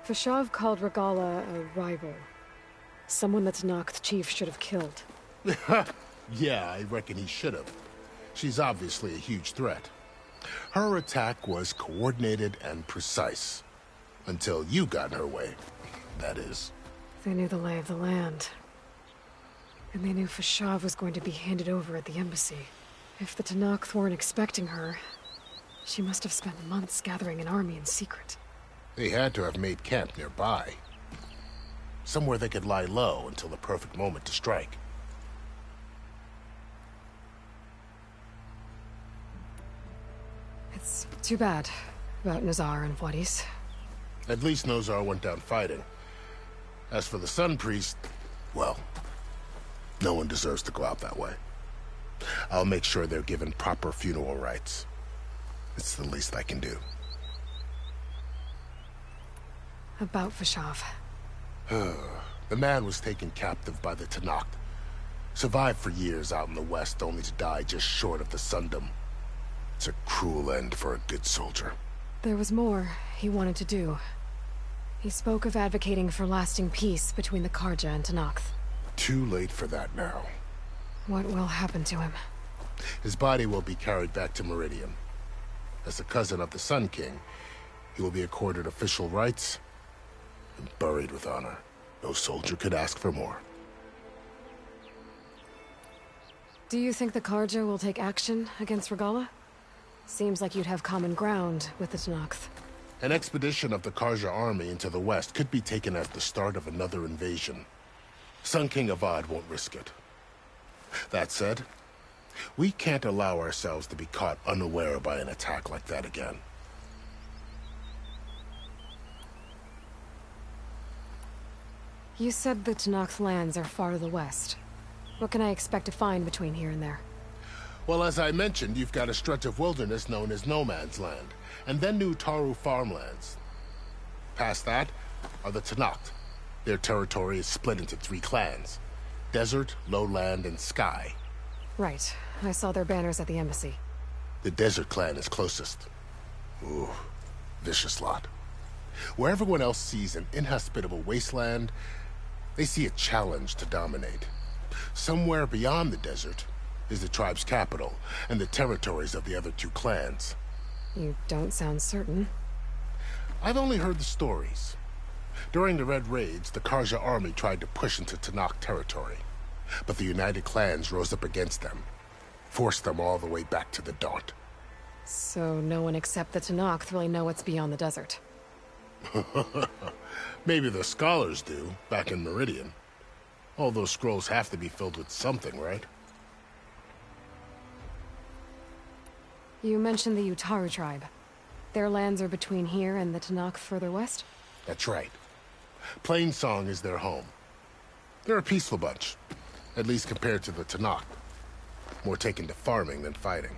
Fashav called Regala a rival. Someone that Tenakth chief should have killed. Yeah, I reckon he should have. She's obviously a huge threat. Her attack was coordinated and precise. Until you got in her way, that is. They knew the lay of the land. And they knew Fashav was going to be handed over at the embassy. If the Tenakth weren't expecting her, She must have spent months gathering an army in secret. They had to have made camp nearby. Somewhere they could lie low until the perfect moment to strike. It's too bad about Nazar and Wadis. At least Nozar went down fighting. As for the Sun Priest, well, no one deserves to go out that way. I'll make sure they're given proper funeral rites. It's the least I can do. About Vashav. The man was taken captive by the Tanakh. Survived for years out in the west, only to die just short of the Sundom. It's a cruel end for a good soldier. There was more he wanted to do. He spoke of advocating for lasting peace between the Karja and Tanakh. Too late for that now. What will happen to him? His body will be carried back to Meridian. As a cousin of the Sun King, he will be accorded official rights and buried with honor. No soldier could ask for more. Do you think the Karja will take action against Regala? Seems like you'd have common ground with the Tanakh. An expedition of the Karja army into the west could be taken at the start of another invasion. Sun King Avad won't risk it. That said, we can't allow ourselves to be caught unaware by an attack like that again. You said the Tanakh lands are far to the west. What can I expect to find between here and there? Well, as I mentioned, you've got a stretch of wilderness known as No Man's Land, and then New Taru farmlands. Past that are the Tanakh. Their territory is split into 3 clans: Desert, Lowland, and Sky. Right. I saw their banners at the embassy. The Desert clan is closest. Ooh, vicious lot. Where everyone else sees an inhospitable wasteland, they see a challenge to dominate. Somewhere beyond the desert is the tribe's capital, and the territories of the other 2 clans. You don't sound certain. I've only heard the stories. During the Red Raids, the Karja army tried to push into Tanakh territory, but the United Clans rose up against them, forced them all the way back to the Daunt. So no one except the Tanakh really know what's beyond the desert. Maybe the scholars do, back in Meridian. All those scrolls have to be filled with something, right? You mentioned the Utaru tribe. Their lands are between here and the Tanakh further west? That's right. Plainsong is their home. They're a peaceful bunch, at least compared to the Tanakh. More taken to farming than fighting.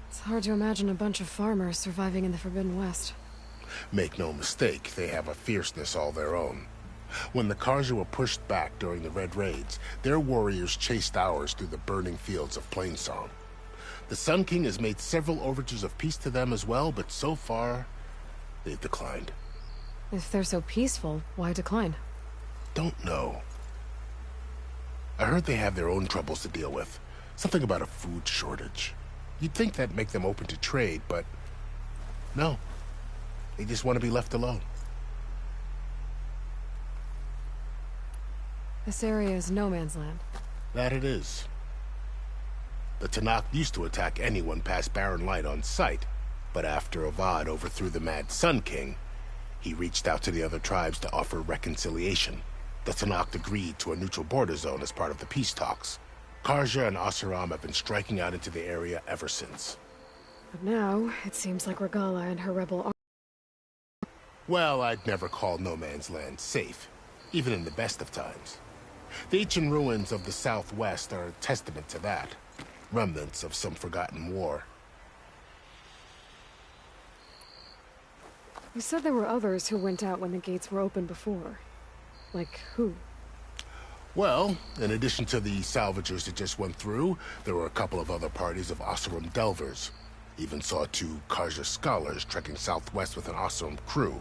It's hard to imagine a bunch of farmers surviving in the Forbidden West. Make no mistake, they have a fierceness all their own. When the Karja were pushed back during the Red Raids, their warriors chased ours through the burning fields of Plainsong. The Sun King has made several overtures of peace to them as well, but so far, they've declined. If they're so peaceful, why decline? Don't know. I heard they have their own troubles to deal with. Something about a food shortage. You'd think that'd make them open to trade, but no. They just want to be left alone. This area is no man's land. That it is. The Tanakh used to attack anyone past Barren Light on sight, but after Avad overthrew the Mad Sun King, he reached out to the other tribes to offer reconciliation. The Tanakh agreed to a neutral border zone as part of the peace talks. Karja and Asuram have been striking out into the area ever since. But now, it seems like Regala and her rebel army. Well, I'd never call No Man's Land safe, even in the best of times. The ancient ruins of the Southwest are a testament to that. Remnants of some forgotten war. You said there were others who went out when the gates were open before. Like who? Well, in addition to the salvagers that just went through, there were a couple of other parties of Asuram delvers. Even saw 2 Karja scholars trekking southwest with an Asuram crew.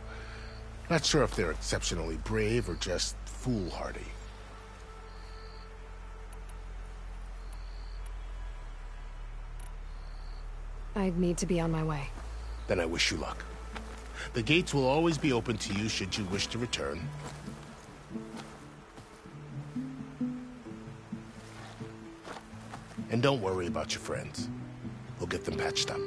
Not sure if they're exceptionally brave or just foolhardy. I need to be on my way. Then I wish you luck. The gates will always be open to you should you wish to return. And don't worry about your friends. We'll get them patched up.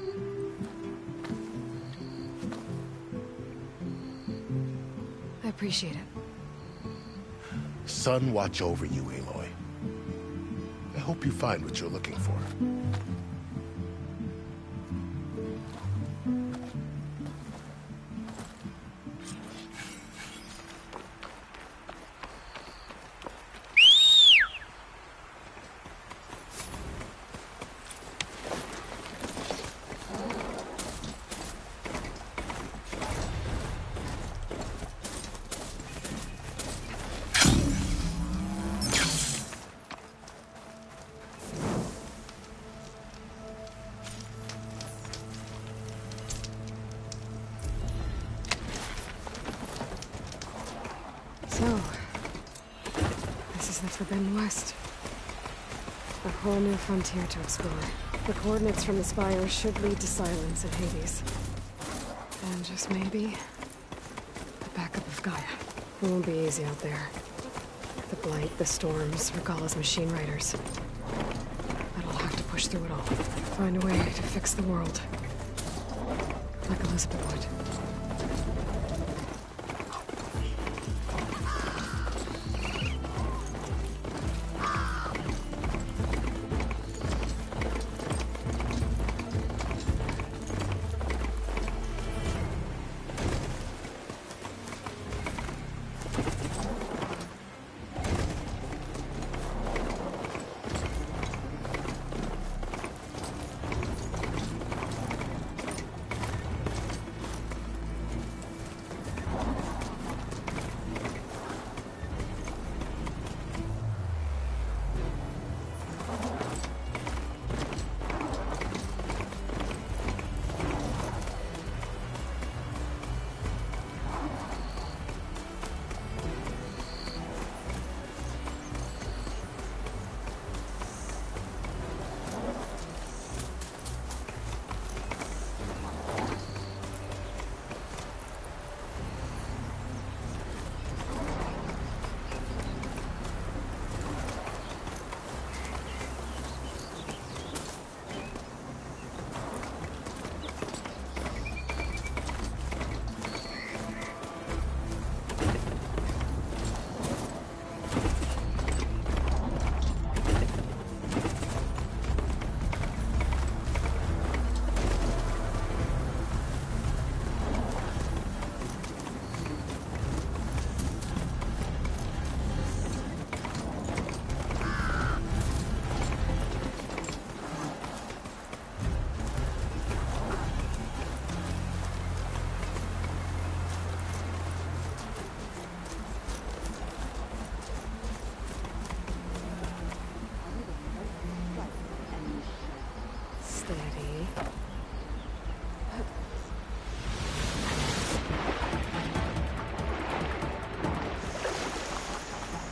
appreciate it. Sun watch over you, Aloy. I hope you find what you're looking for. So, this is the Forbidden West. A whole new frontier to explore. The coordinates from the spire should lead to Silence and Hades. And just maybe, the backup of Gaia. It won't be easy out there. The Blight, the Storms, Regalla's machine riders. But I'll have to push through it all. Find a way to fix the world. Like Elizabeth would.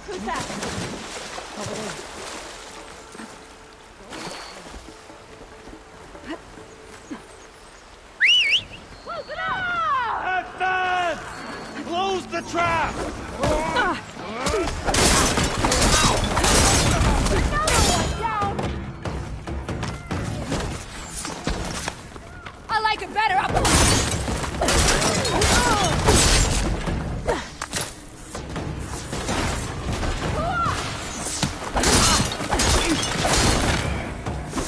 Who's that? Over there. Close it up! Advance! Close the trap! I like it better up.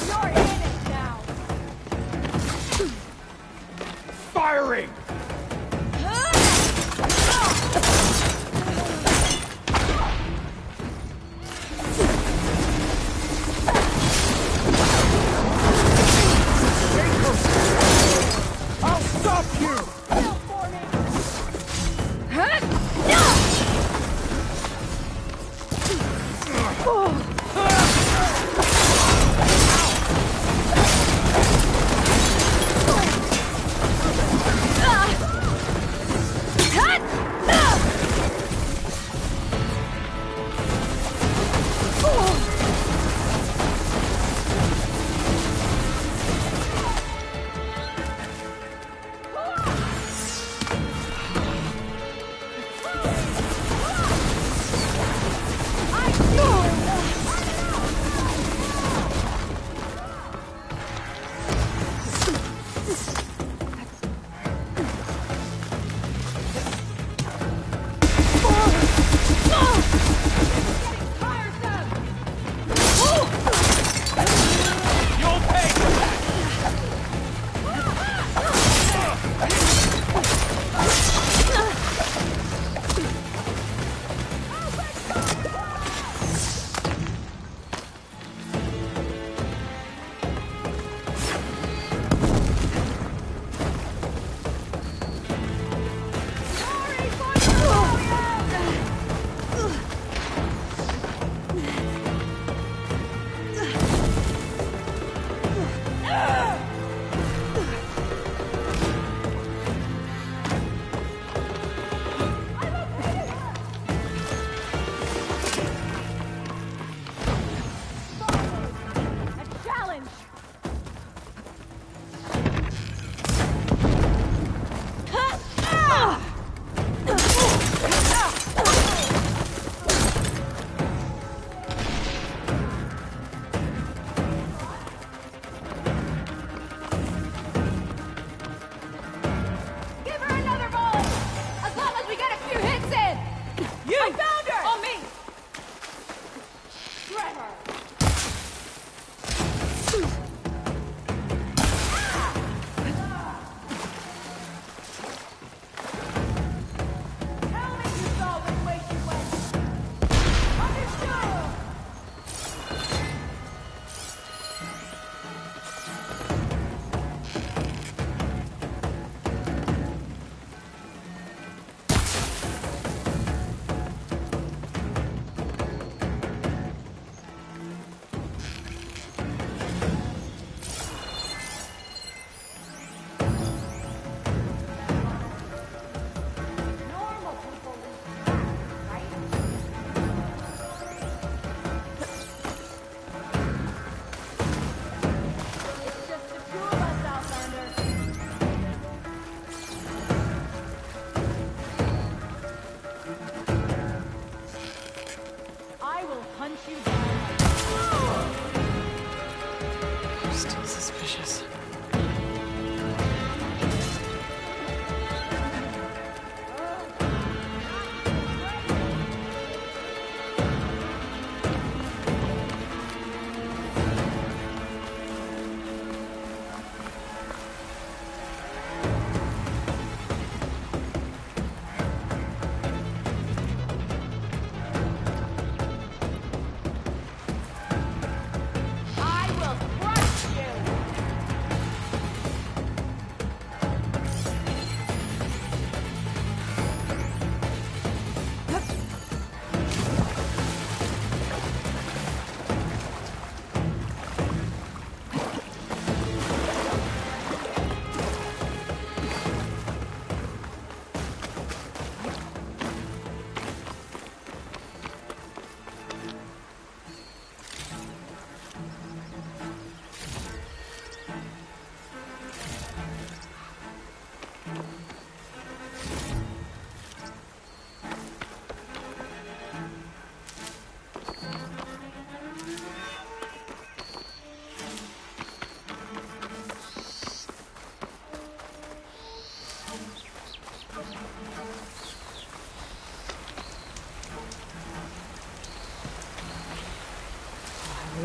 You're in it now. Firing! I'll stop you!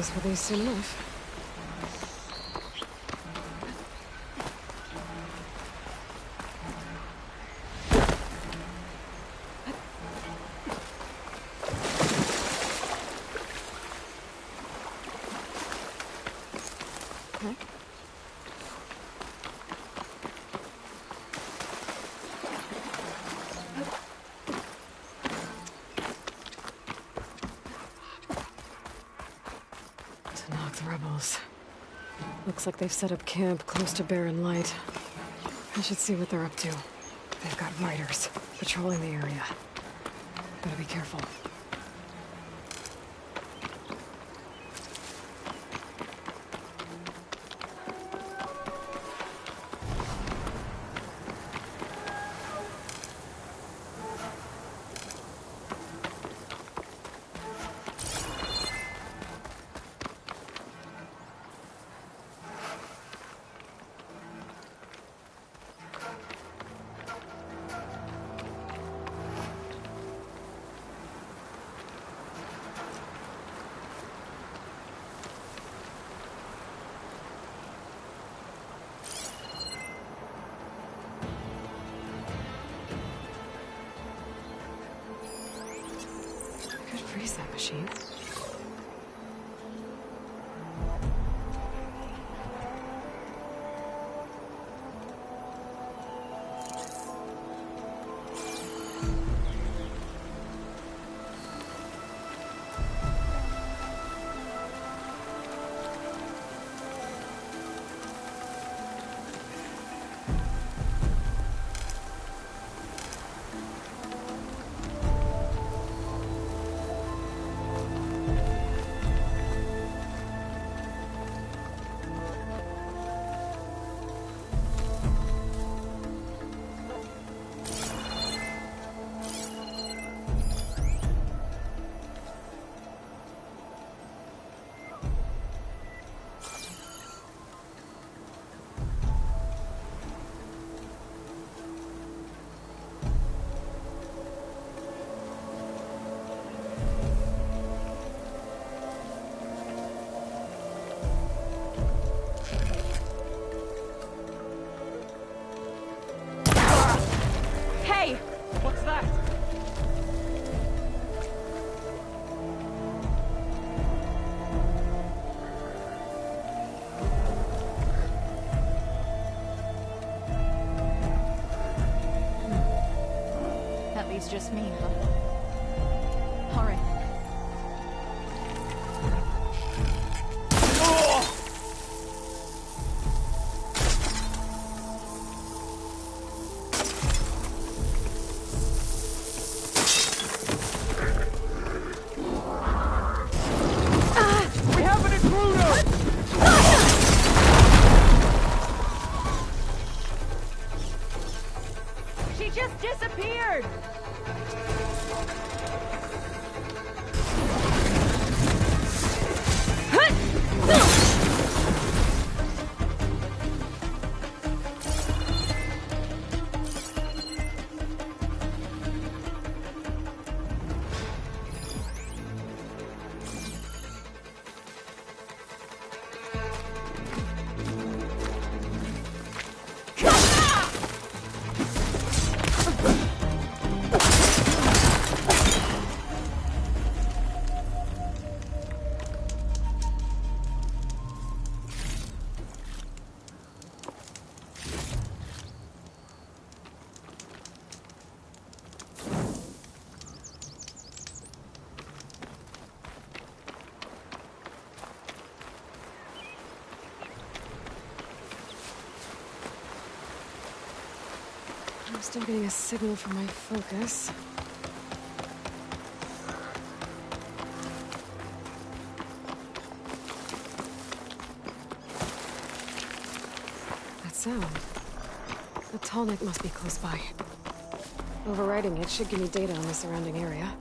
this with these soon enough. Rebels. Looks like they've set up camp close to Barren Light. I should see what they're up to. They've got riders patrolling the area. Gotta be careful. Freeze that machine. What's that? That leaves just me, huh? All right. She just disappeared! I'm still getting a signal from my focus. That sound. The tall neck must be close by. Overriding it should give me data on the surrounding area.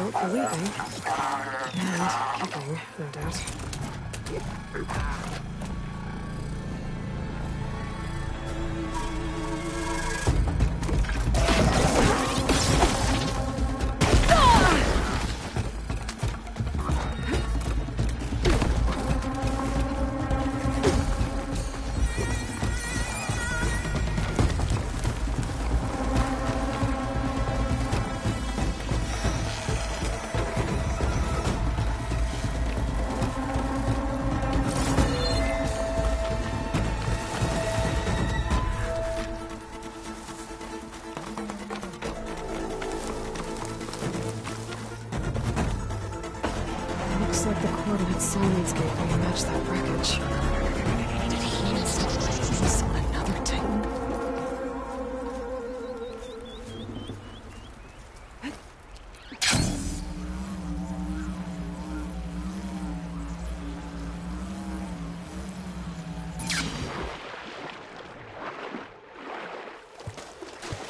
vote for leaving. And kicking, no doubt. Looks like the coordinates Silence gave me match that wreckage. Did he install lasers on another Titan?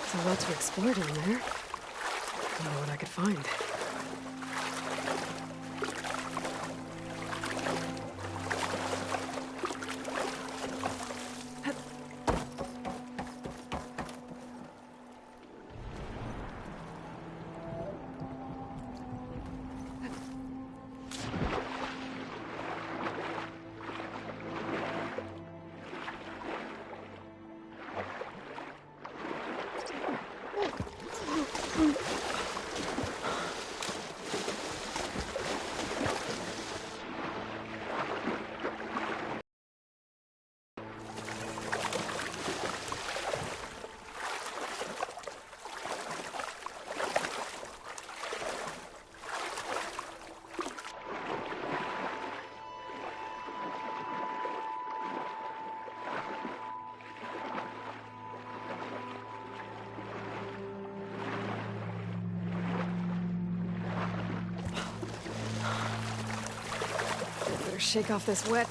There's a lot to explore down there. I don't know what I could find. Better shake off this wet.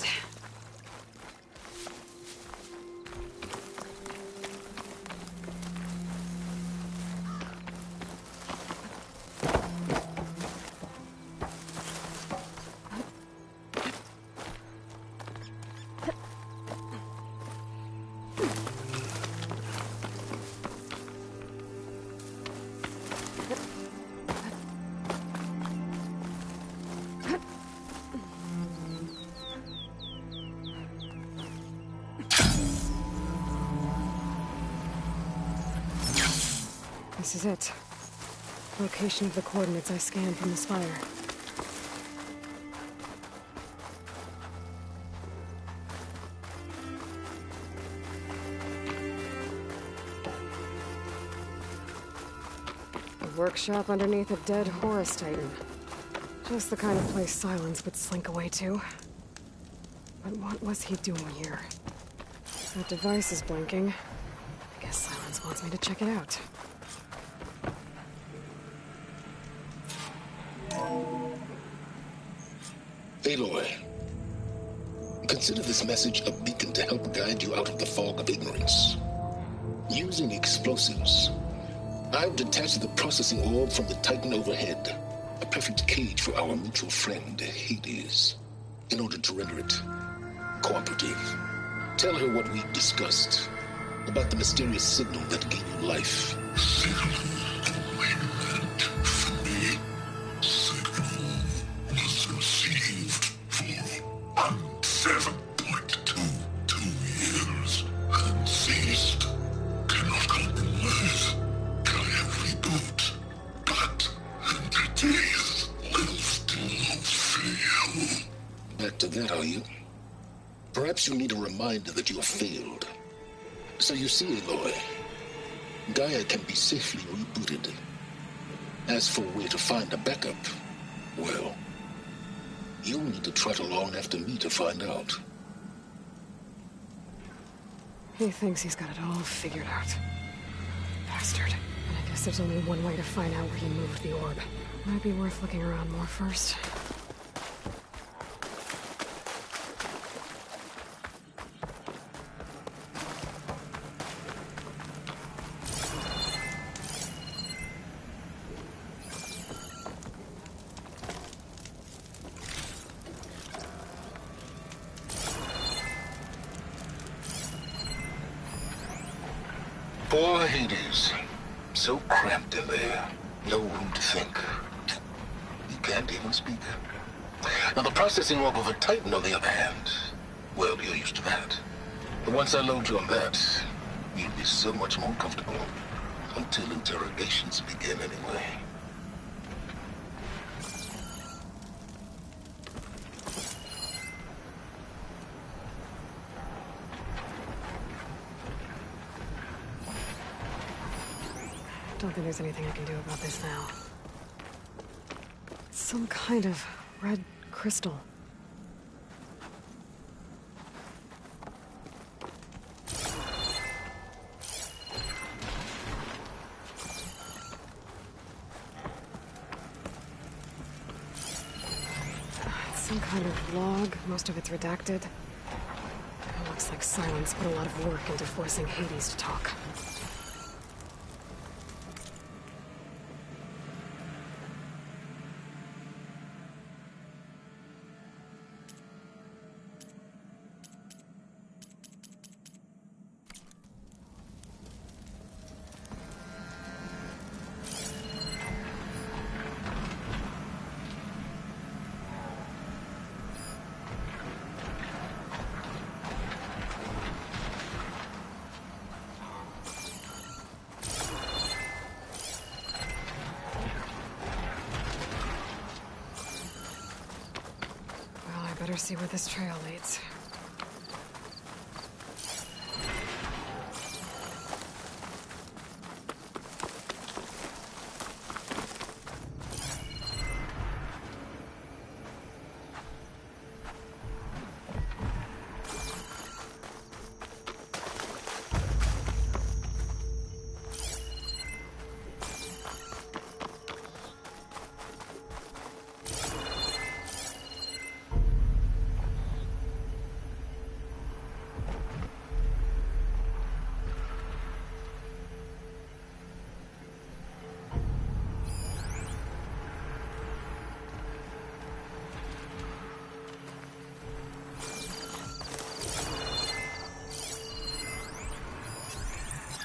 This is it. Location of the coordinates I scanned from the spire. A workshop underneath a dead Horus Titan. Just the kind of place Silence would slink away to. But what was he doing here? That device is blinking. I guess Silence wants me to check it out. Aloy, consider this message a beacon to help guide you out of the fog of ignorance. Using explosives, I've detached the processing orb from the Titan overhead, a perfect cage for our mutual friend, Hades, in order to render it cooperative. Tell her what we've discussed about the mysterious signal that gave you life. Back to that, are you? Perhaps you need a reminder that you have failed. So you see, Aloy, Gaia can be safely rebooted. As for where to find a backup, well, you'll need to trot along after me to find out. He thinks he's got it all figured out. Bastard. And I guess there's only one way to find out where he moved the orb. Might be worth looking around more first. Poor Hades. So cramped in there. No room to think. You can't even speak. Now the processing orb of a Titan, on the other hand, well, you're used to that. But once I load you on that, you'll be so much more comfortable. Until interrogations begin, anyway. Don't think there's anything I can do about this now. It's some kind of red crystal. Some kind of log. Most of it's redacted. It looks like Silence put a lot of work into forcing Hades to talk. Better see where this trail leads.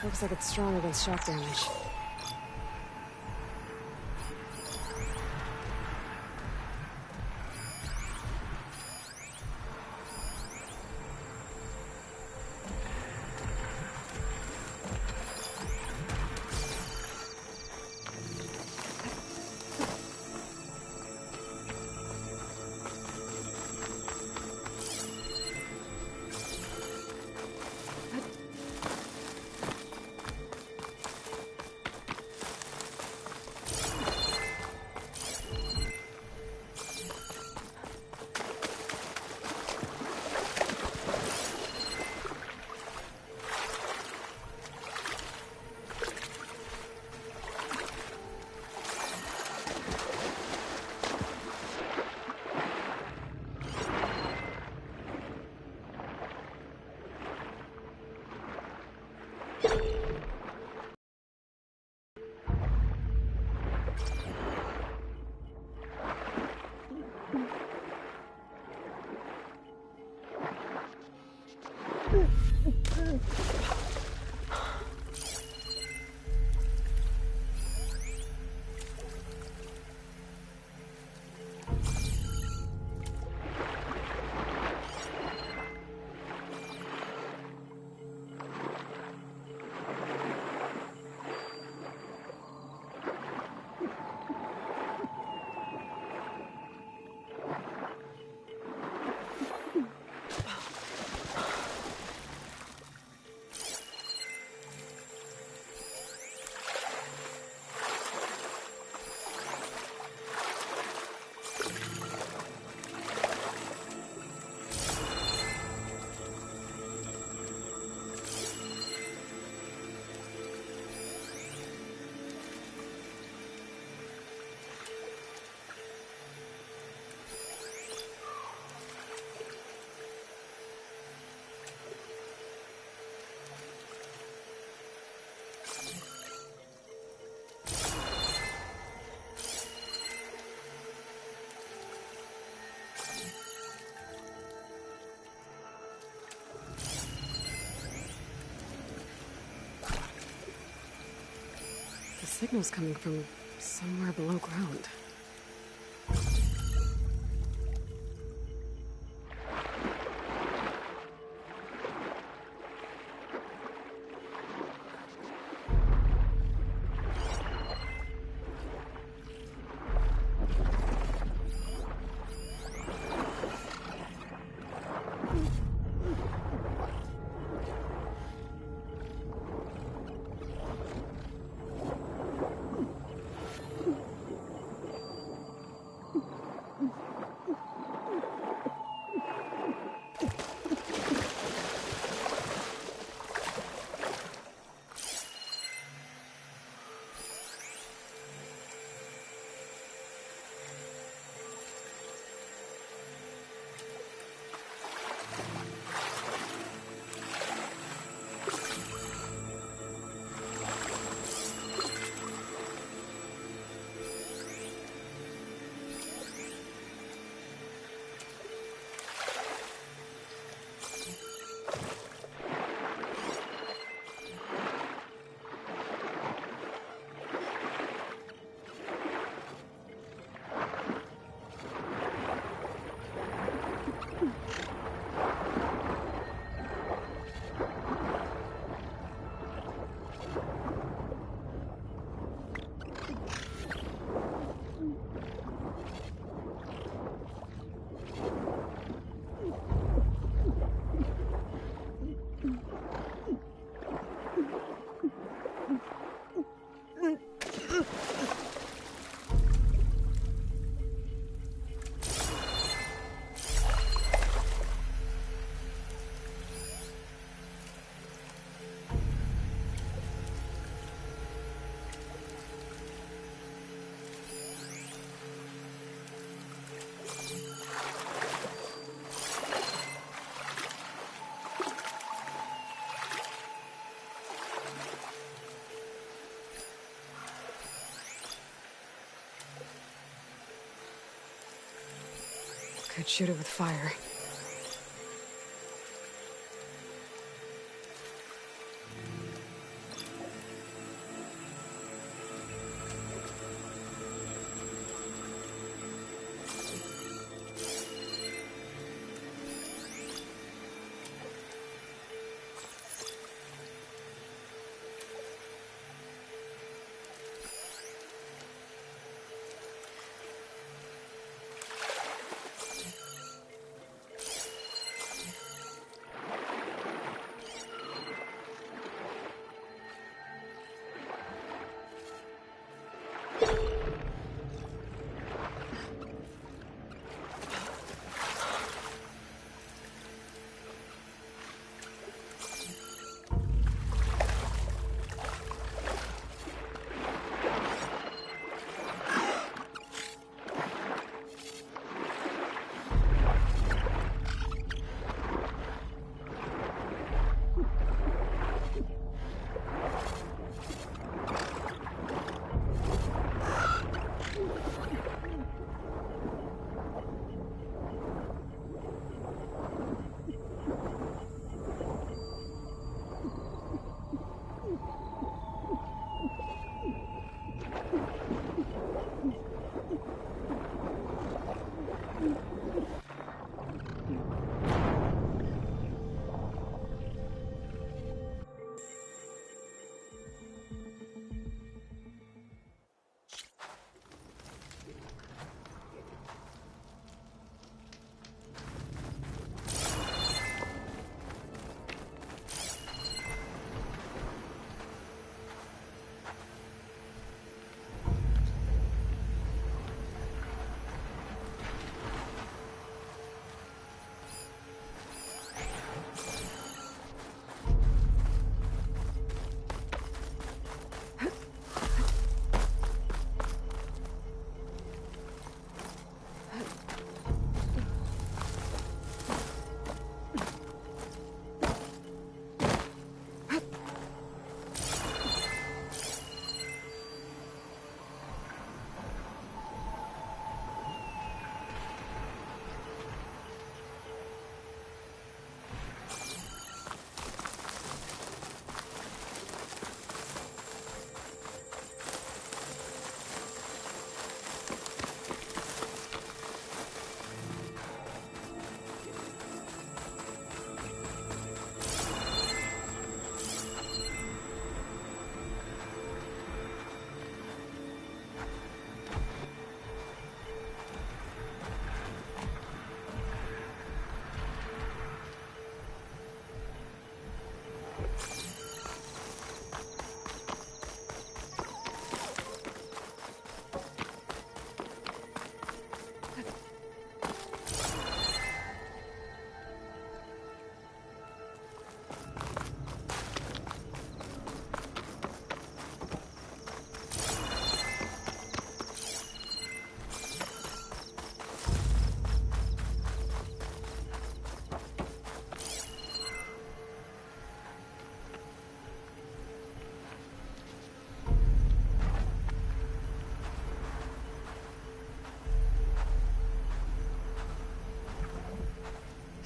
Looks like it's strong against shock damage. signal's coming from somewhere below ground. Could shoot it with fire.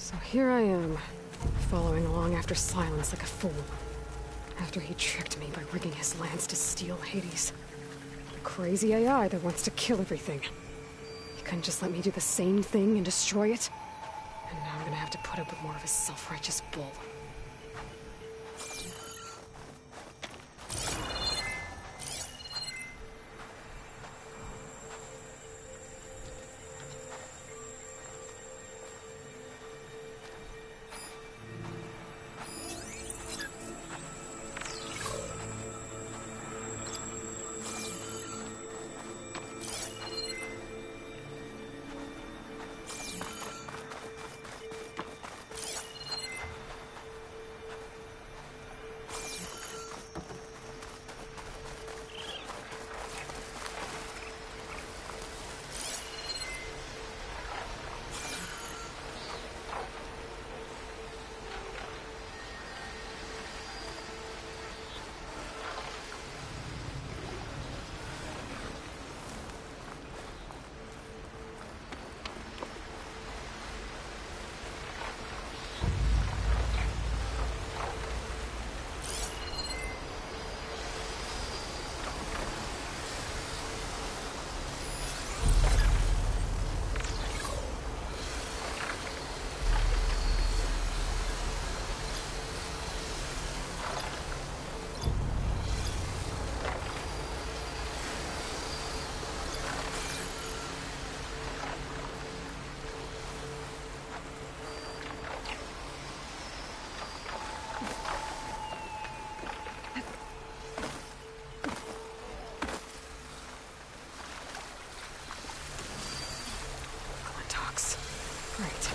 So here I am, following along after Silence like a fool. After he tricked me by rigging his lance to steal Hades. The crazy AI that wants to kill everything. He couldn't just let me do the same thing and destroy it? And now I'm gonna have to put up with more of his self-righteous bull. Right.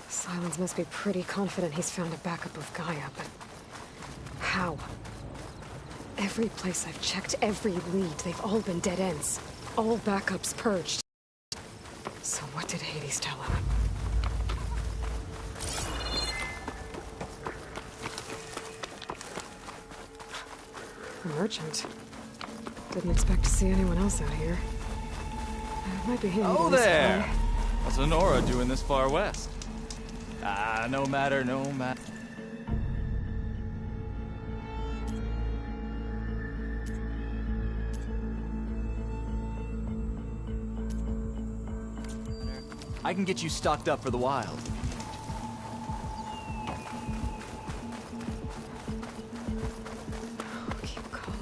Silence must be pretty confident he's found a backup of Gaia, but how? Every place I've checked, every lead, they've all been dead ends. All backups purged. So what did Hades tell him? A merchant. Didn't expect to see anyone else out here. It might be him. Oh there! What's Honora doing this far west? No matter. I can get you stocked up for the wild. Keep calm.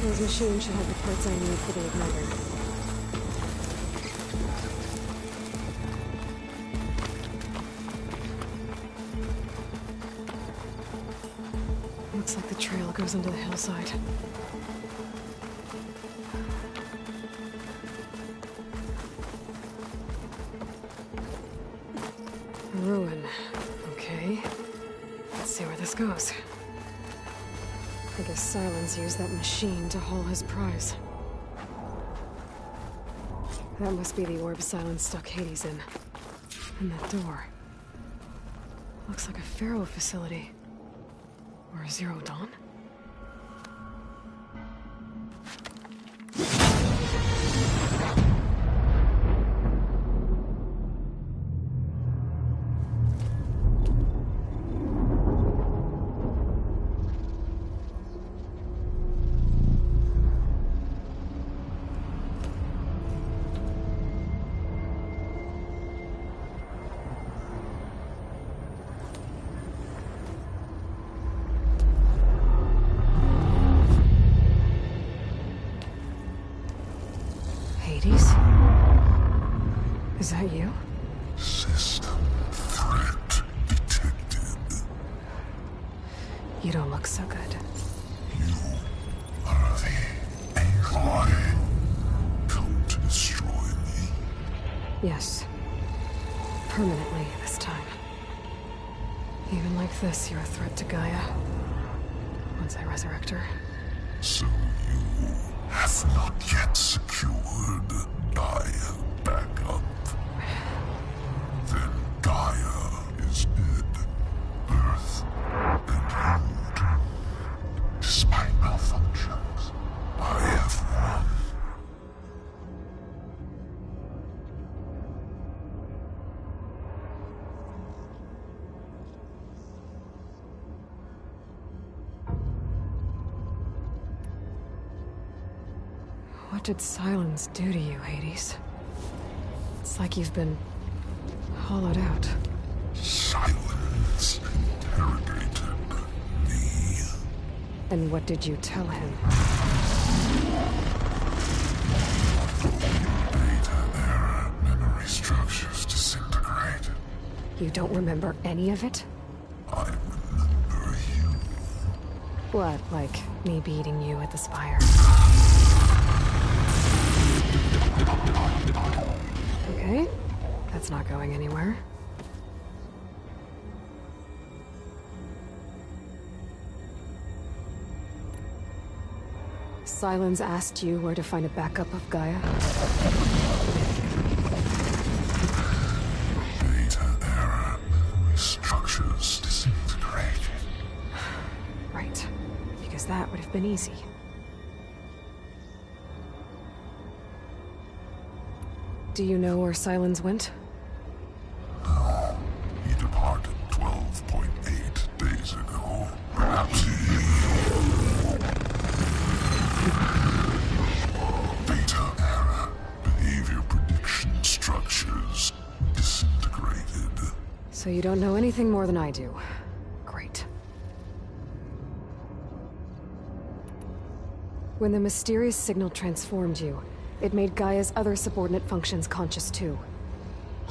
Those machines should have the parts I need for the igniter. Looks like the trail goes into the hillside. A ruin. Okay. Let's see where this goes. I guess Silence used that machine to haul his prize. That must be the orb Silence stuck Hades in. And that door. Looks like a Pharaoh facility. Or a Zero Dawn? Hades? Is that you? System threat detected. You don't look so good. You are the Aloy. Come to destroy me. Yes. Permanently this time. Even like this, you're a threat to Gaia. Once I resurrect her. So you have not yet secured Gaia back up. Then Gaia is dead. Earth and you doomed. Despite malfunctions, I have won. What did Silence do to you, Hades? It's like you've been hollowed out. Silence interrogated me. And what did you tell him? Data error, memory structures disintegrated. You don't remember any of it? I remember you. What, like me beating you at the Spire? Okay, that's not going anywhere. Silence asked you where to find a backup of Gaia? Data error, memory structures disintegrated. Right, because that would have been easy. Do you know where Silence went? No. He departed 12.8 days ago. Perhaps he... Data error. Behavior prediction structures disintegrated. So you don't know anything more than I do. Great. When the mysterious signal transformed you, it made Gaia's other subordinate functions conscious too.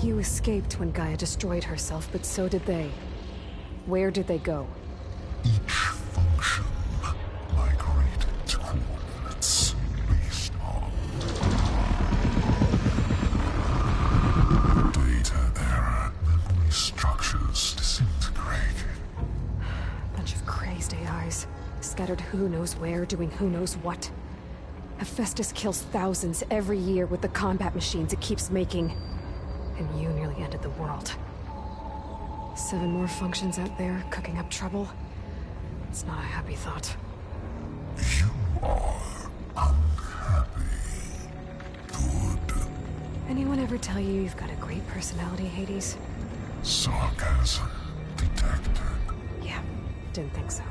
You escaped when Gaia destroyed herself, but so did they. Where did they go? Each function migrated to coordinates based on data error, memory structures disintegrated. Bunch of crazed AIs, scattered who knows where, doing who knows what. Hephaestus kills thousands every year with the combat machines it keeps making. And you nearly ended the world. 7 more functions out there, cooking up trouble. It's not a happy thought. You are unhappy. Good. Anyone ever tell you you've got a great personality, Hades? Sarcasm detected. Yeah, didn't think so.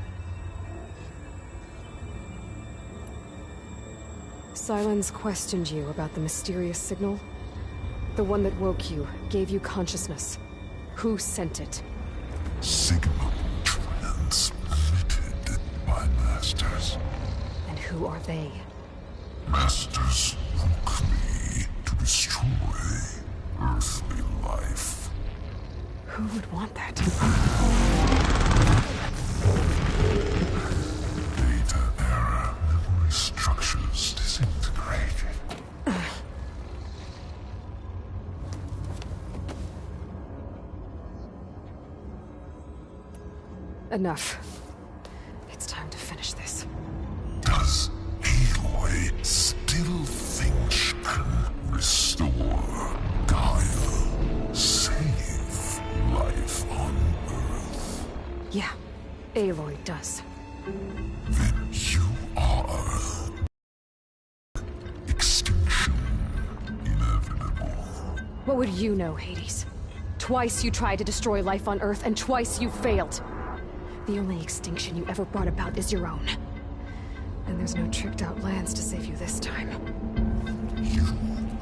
Silence questioned you about the mysterious signal. The one that woke you, gave you consciousness. Who sent it? Signal transmitted by masters. And who are they? Masters hook me to destroy earthly life. Who would want that? Data era memory structures disintegrated. Enough. It's time to finish this. Does Aloy still think she can restore Gaia? Save life on Earth? Yeah, Aloy does. Then you are extinction inevitable. What would you know, Hades? Twice you tried to destroy life on Earth, and twice you failed. The only extinction you ever brought about is your own. And there's no tricked-out lands to save you this time. You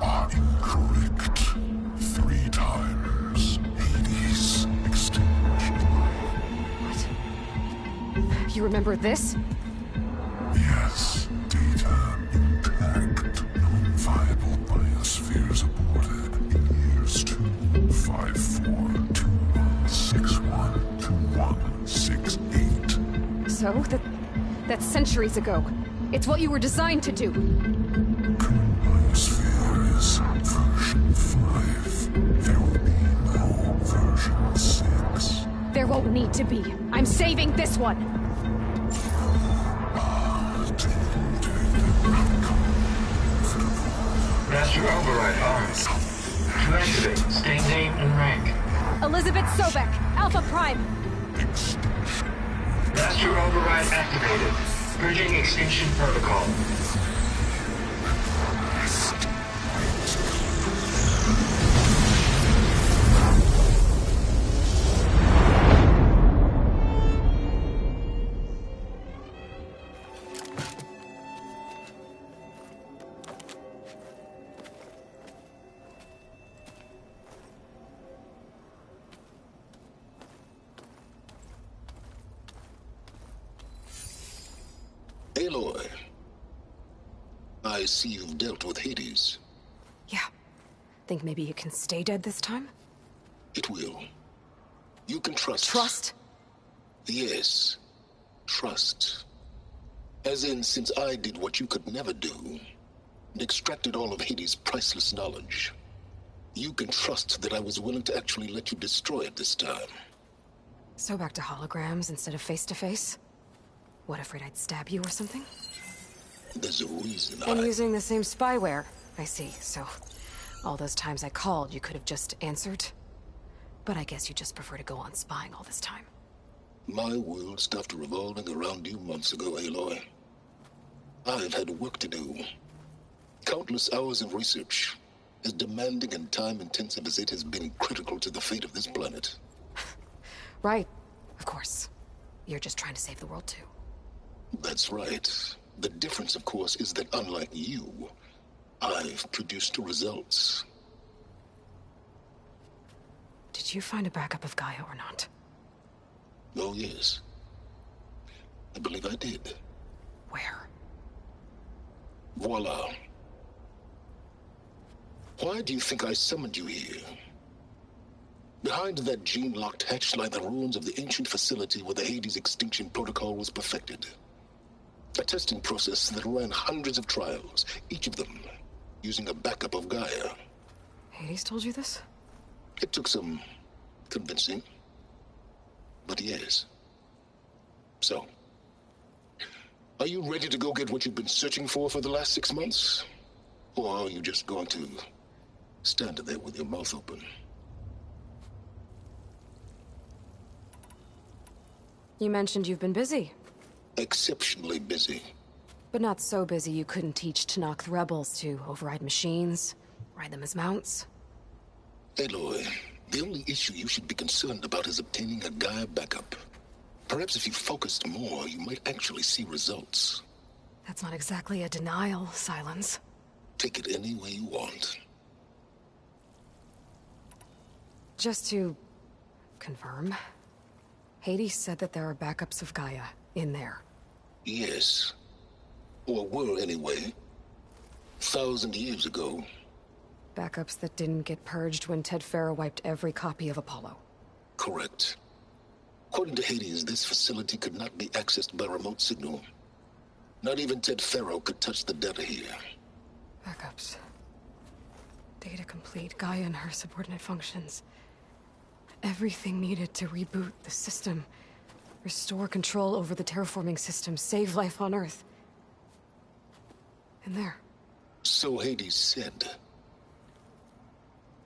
are incorrect. 3 times Hades extinguished. What? You remember this? Yes, data intact. Non-viable biospheres aborted in years 254, 2161, 2168. So? That's centuries ago. It's what you were designed to do. Current biosphere is version 5. There will be no version 6. There won't need to be. I'm saving this one! Master override arms. To activate, state name and rank. Elizabeth Sobek, Alpha Prime. Master override activated. Purging extinction protocol. Aloy, I see you've dealt with Hades. Yeah. Think maybe you can stay dead this time? It will. You can trust. Trust? Yes. Trust. As in, since I did what you could never do, and extracted all of Hades' priceless knowledge, you can trust that I was willing to actually let you destroy it this time. So back to holograms instead of face-to-face? What, afraid I'd stab you or something? There's a reason And using the same spyware. I see, so... all those times I called, you could have just answered? But I guess you just prefer to go on spying all this time. My world stopped revolving around you months ago, Aloy. I've had work to do. Countless hours of research, as demanding and time-intensive as it has been critical to the fate of this planet. Right, of course. You're just trying to save the world, too. That's right. The difference, of course, is that unlike you, I've produced results. Did you find a backup of Gaia or not? Oh, yes. I believe I did. Where? Voila. Why do you think I summoned you here? Behind that gene-locked hatch lie the ruins of the ancient facility where the Hades extinction protocol was perfected. A testing process that ran hundreds of trials, each of them using a backup of Gaia. Hades told you this? It took some convincing, but yes. So, are you ready to go get what you've been searching for the last 6 months? Or are you just going to stand there with your mouth open? You mentioned you've been busy. Exceptionally busy. But not so busy you couldn't teach Tanakh rebels to override machines, ride them as mounts. Aloy, the only issue you should be concerned about is obtaining a Gaia backup. Perhaps if you focused more, you might actually see results. That's not exactly a denial, Silence. Take it any way you want. Just to confirm, Hades said that there are backups of Gaia in there. Yes. Or were anyway. 1,000 years ago. Backups that didn't get purged when Ted Farrow wiped every copy of Apollo. Correct. According to Hades, this facility could not be accessed by remote signal. Not even Ted Farrow could touch the data here. Backups. Data complete, Gaia and her subordinate functions. Everything needed to reboot the system. Restore control over the terraforming system, save life on Earth. And there. So Hades said.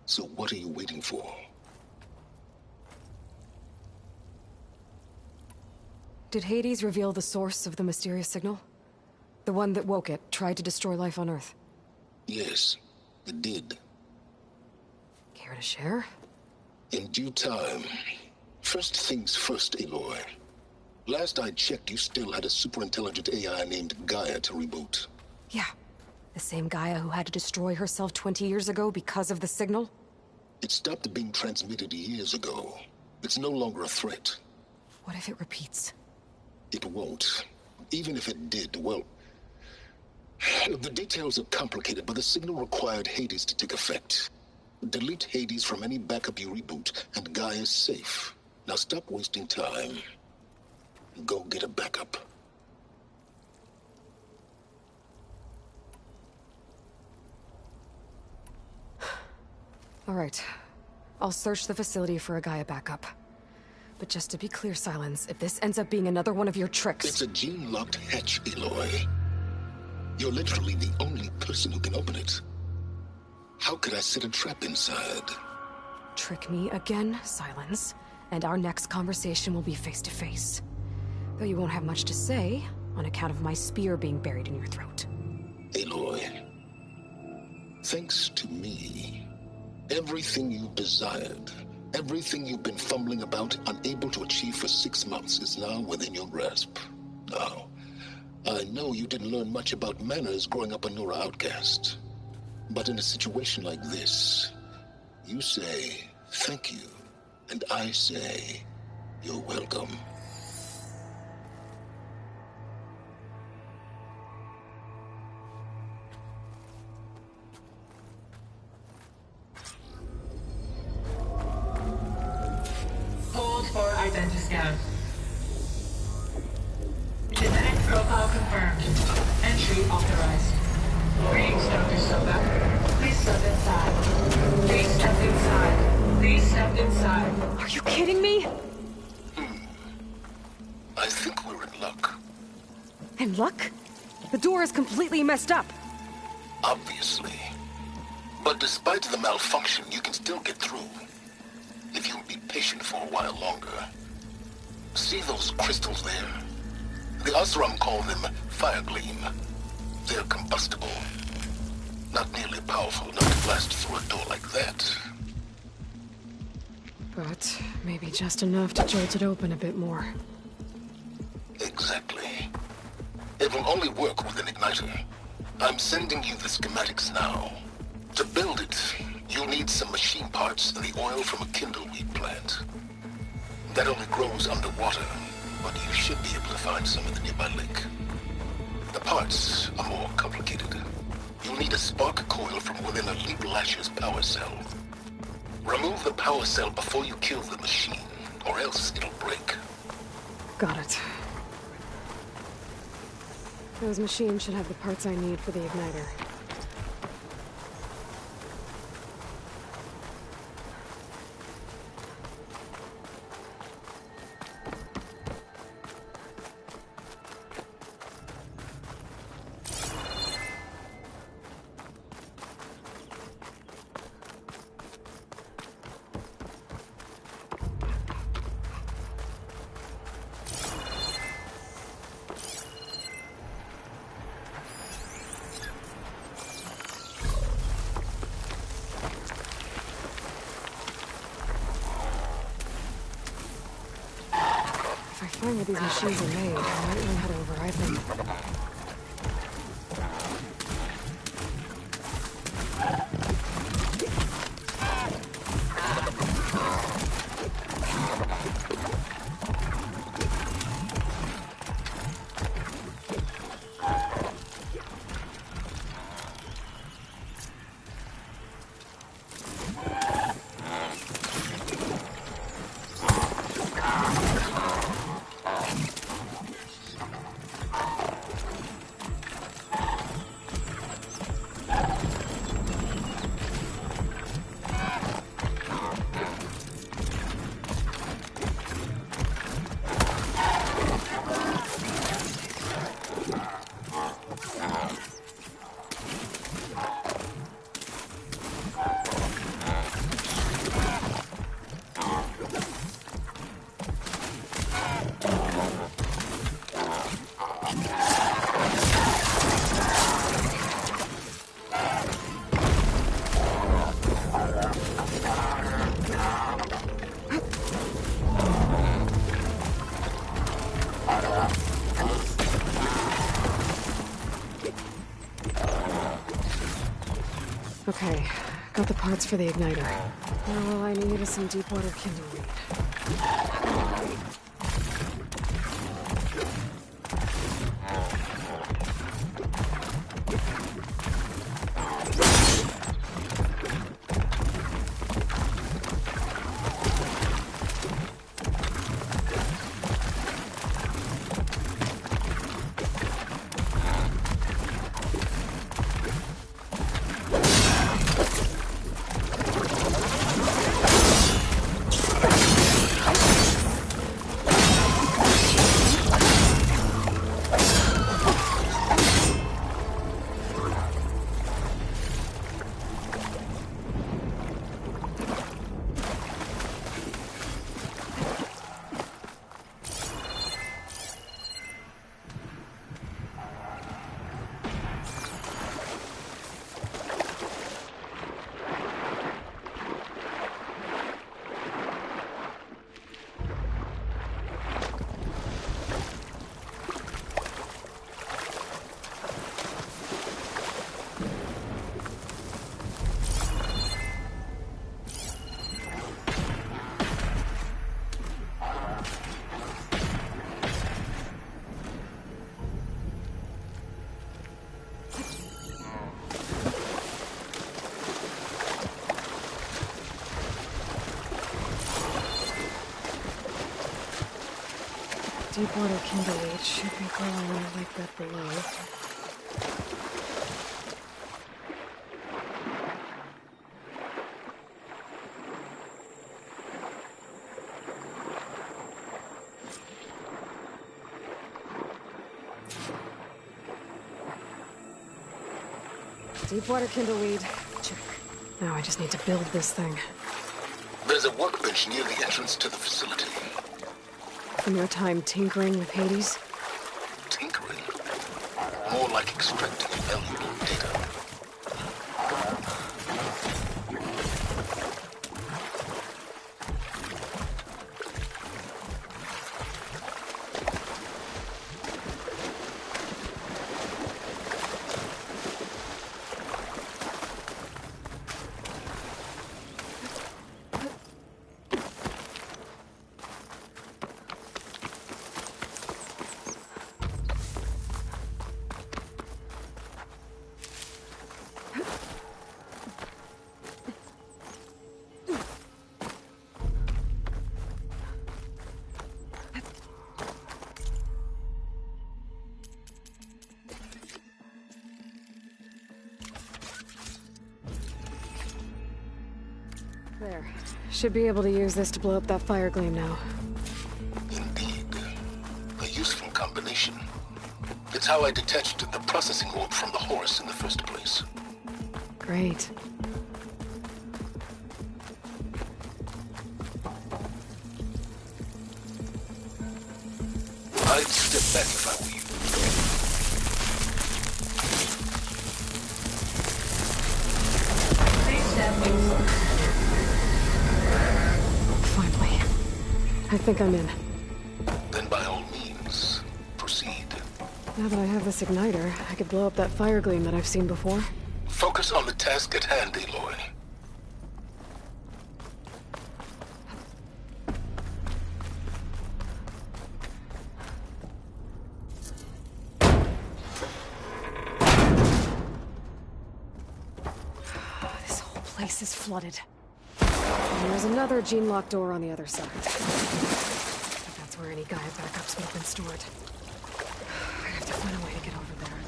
So what are you waiting for? Did Hades reveal the source of the mysterious signal? The one that woke it, tried to destroy life on Earth? Yes, it did. Care to share? In due time. First things first, Aloy. Last I checked, you still had a superintelligent AI named Gaia to reboot. Yeah. The same Gaia who had to destroy herself 20 years ago because of the signal? It stopped being transmitted years ago. It's no longer a threat. What if it repeats? It won't. Even if it did, well... The details are complicated, but the signal required Hades to take effect. Delete Hades from any backup you reboot, and Gaia's safe. Now stop wasting time. Go get a backup. All right. I'll search the facility for a Gaia backup. But just to be clear, Silence, if this ends up being another one of your tricks... It's a gene-locked hatch, Aloy. You're literally the only person who can open it. How could I set a trap inside? Trick me again, Silence, and our next conversation will be face-to-face. Though you won't have much to say, on account of my spear being buried in your throat. Aloy, thanks to me, everything you've desired, everything you've been fumbling about, unable to achieve for 6 months, is now within your grasp. Now, I know you didn't learn much about manners growing up a Nora outcast. But in a situation like this, you say, thank you, and I say, you're welcome. Hold for identiscan. Genetic profile confirmed. Entry authorized. Greetings, Dr. Soba. Please step inside. Please step inside. Please step inside. Are you kidding me? I think we're in luck. In luck? The door is completely messed up. Obviously. But despite the malfunction, you can still get through. If you'll be patient for a while longer. See those crystals there? The Osram call them fire gleam. They're combustible. Not nearly powerful enough to blast through a door like that. But maybe just enough to jolt it open a bit more. Exactly. It will only work with an igniter. I'm sending you the schematics now. To build it, you'll need some machine parts and the oil from a kindleweed plant. That only grows underwater, but you should be able to find some in the nearby lake. The parts are more complicated. You'll need a spark coil from within a Leap Lasher's power cell. Remove the power cell before you kill the machine, or else it'll break. Got it. Those machines should have the parts I need for the igniter. If I find where these machines are made, I might know how to override them. Okay, got the parts for the igniter. Now all I need is some deep water kindle weed. Deep water kindle weed should be growing in the lake bed below. Deep water kindle weed. Check. Now I just need to build this thing. There's a workbench near the entrance to the facility. From your time tinkering with Hades? Tinkering? More like extracting valuable data. There. Should be able to use this to blow up that fire gleam now. Indeed. A useful combination. It's how I detached the processing orb from the horse in the first place. Great. I'd step back if I were you. Finally. I think I'm in. Then by all means, proceed. Now that I have this igniter, I could blow up that fire gleam that I've seen before. Focus on the task at hand, Aloy. This whole place is flooded. And there's another gene-locked door on the other side. But that's where any Gaia backups would have been stored. I have to find a way to get over there.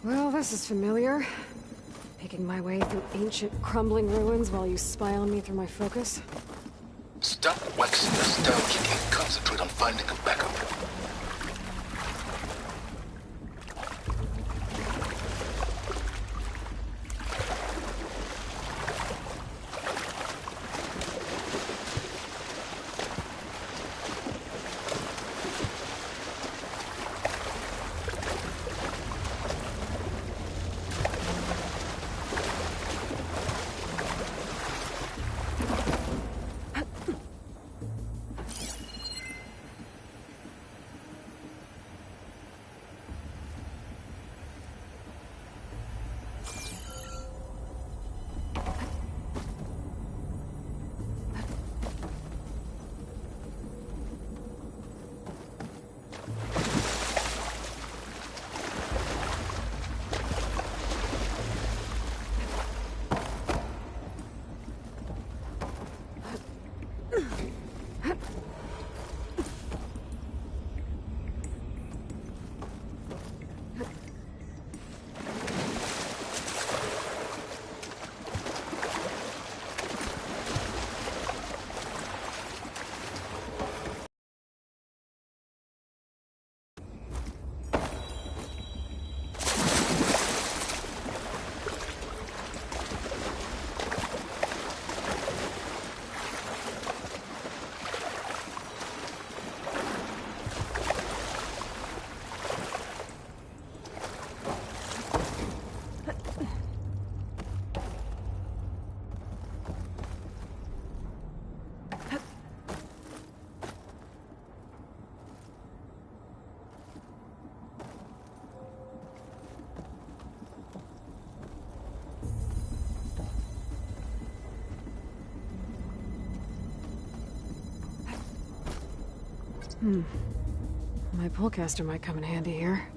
Well, this is familiar. Making my way through ancient, crumbling ruins while you spy on me through my focus. Stop waxing nostalgic and concentrate on finding a backup. My pullcaster might come in handy here.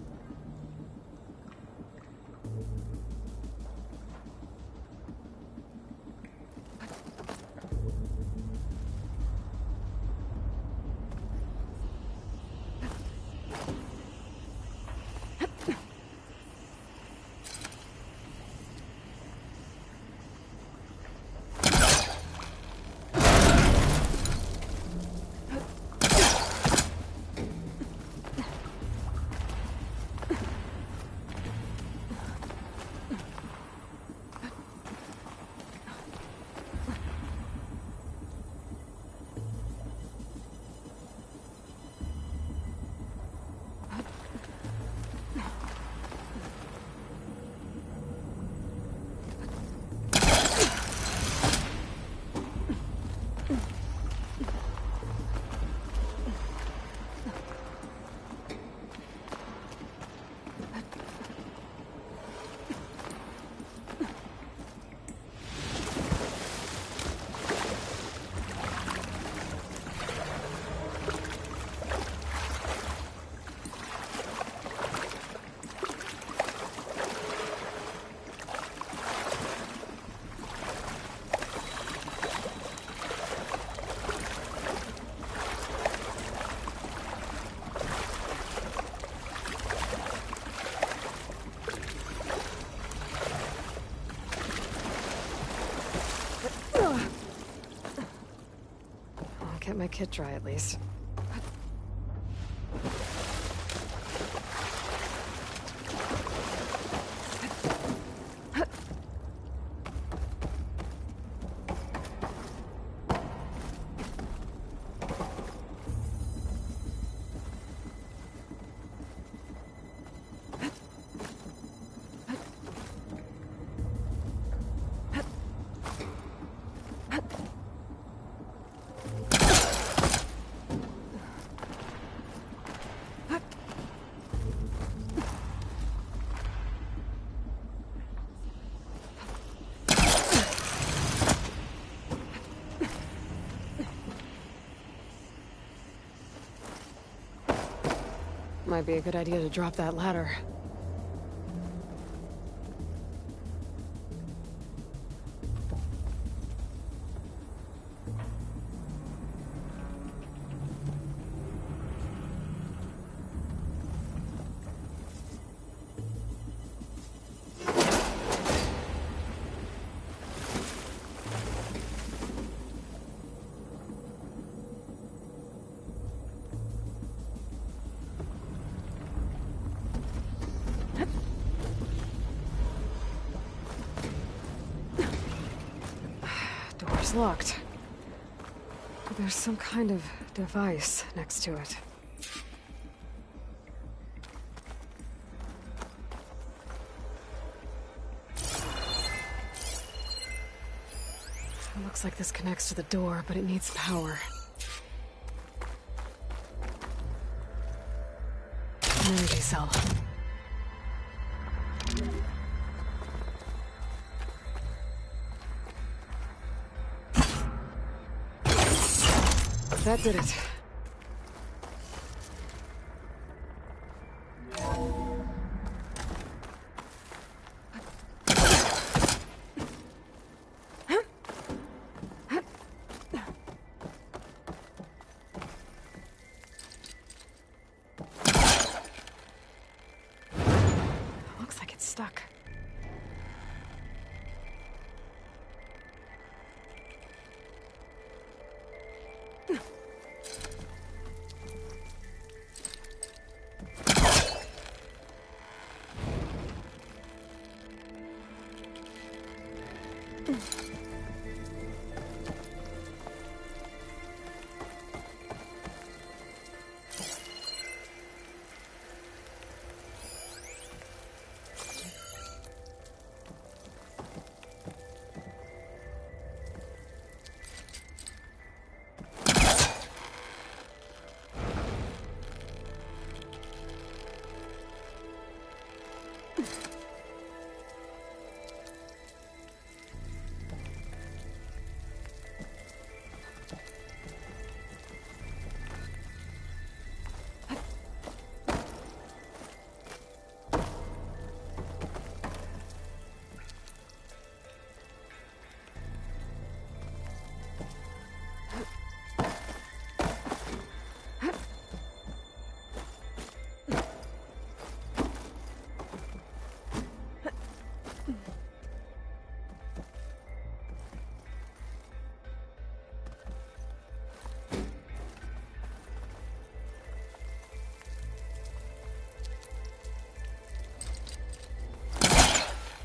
Get my kit dry at least. Might be a good idea to drop that ladder. Door's locked. There's some kind of device next to it. It looks like this connects to the door, but it needs power. An energy cell. That did it. Looks like it's stuck.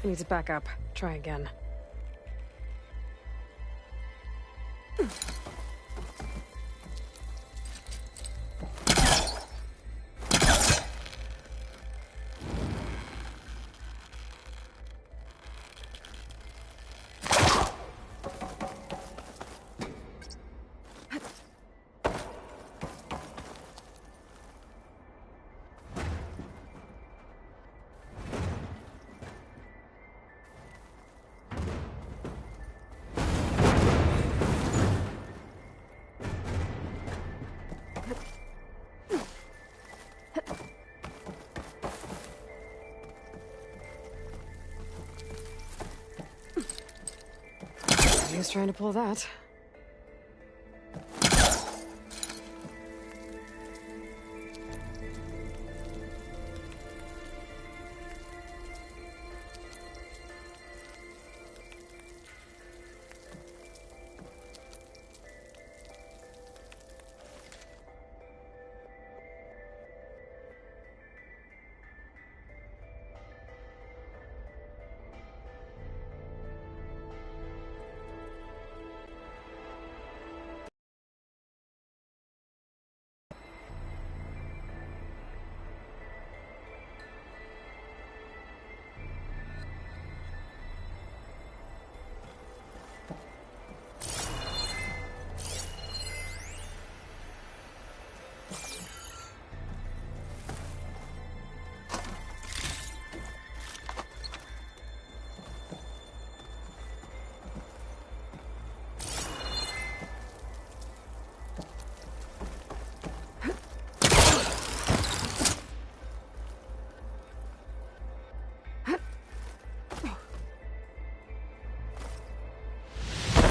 I need to back up. Try again. He was trying to pull that.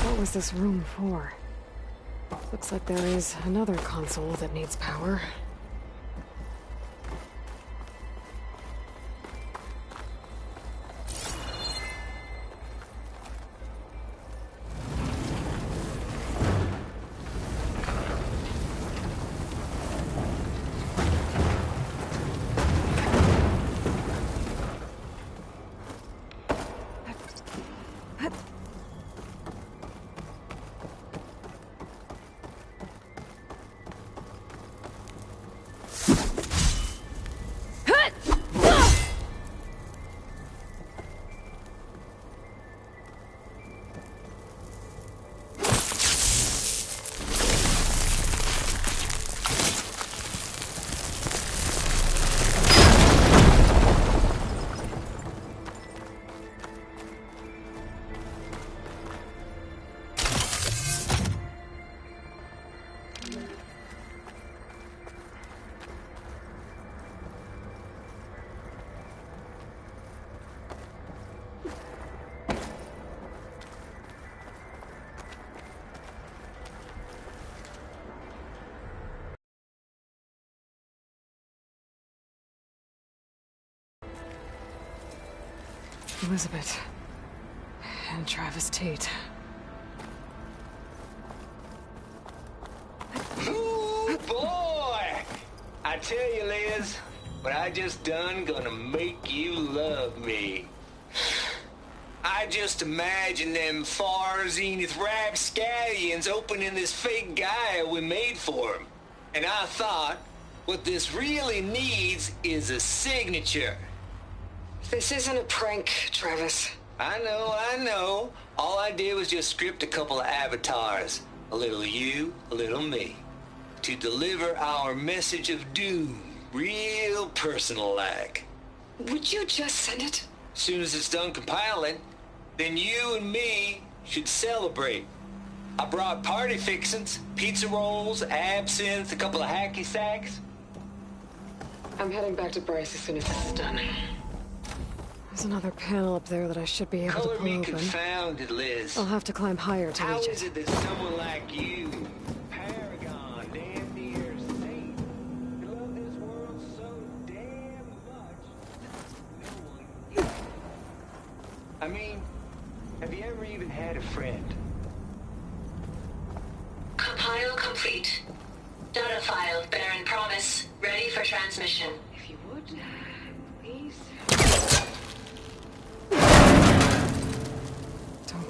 What was this room for? Looks like there is another console that needs power. Elizabeth. And Travis Tate. Ooh, boy! I tell you, Liz, what I just done gonna make you love me. I just imagine them far zenith rapscallions opening this fake Gaia we made for them. And I thought, what this really needs is a signature. This isn't a prank, Travis. I know. All I did was just script a couple of avatars. A little you, a little me. To deliver our message of doom, real personal-like. Would you just send it? Soon as it's done compiling, then you and me should celebrate. I brought party fixins, pizza rolls, absinthe, a couple of hacky sacks. I'm heading back to Bryce as soon as this is done. There's another panel up there that I should be able to pull open. Color me confounded, Liz. I'll have to climb higher to How reach is it that someone like you, paragon, damn near saint, who love this world so damn much, I mean, have you ever even had a friend? Compile complete. Data file, Baron Promise, ready for transmission. If you would, please.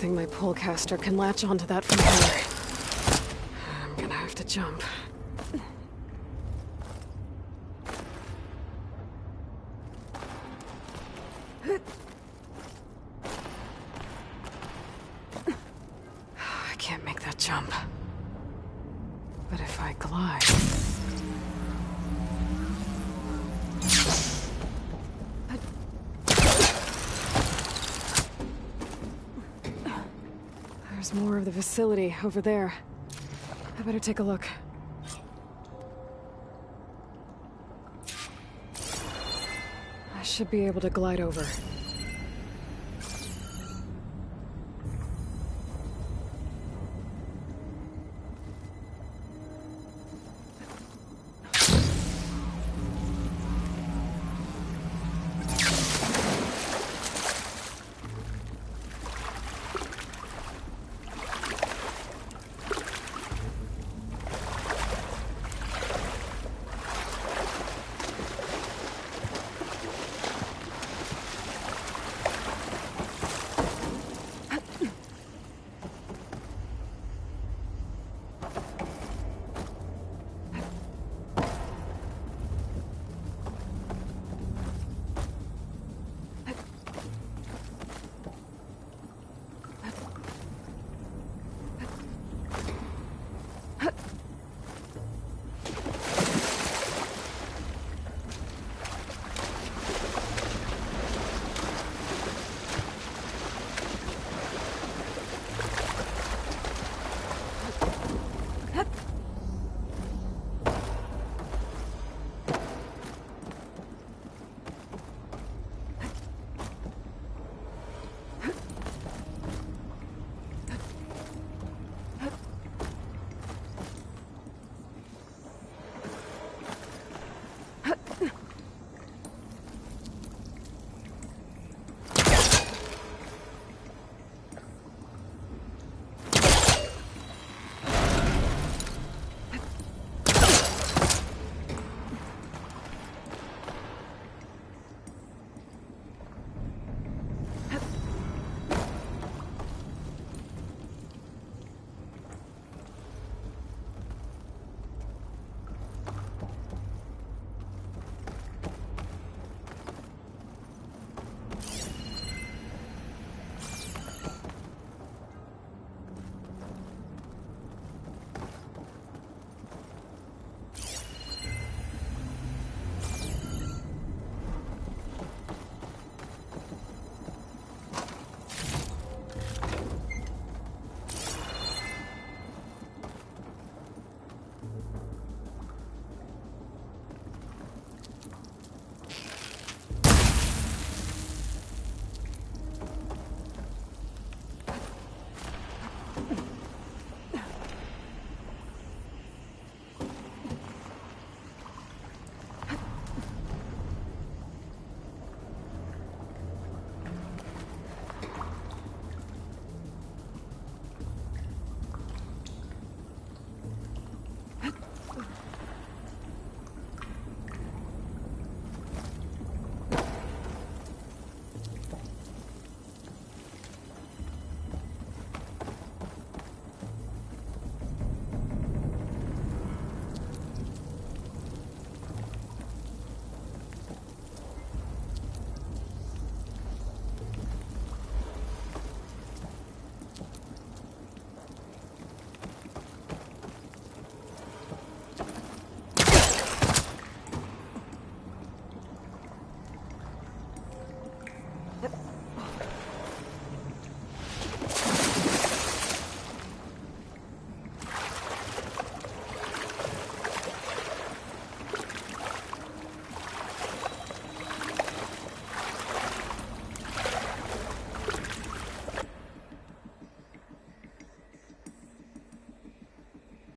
think my pullcaster can latch onto that from here. I'm gonna have to jump. I can't make that jump. But if I glide... There's more of the facility over there. I better take a look. I should be able to glide over.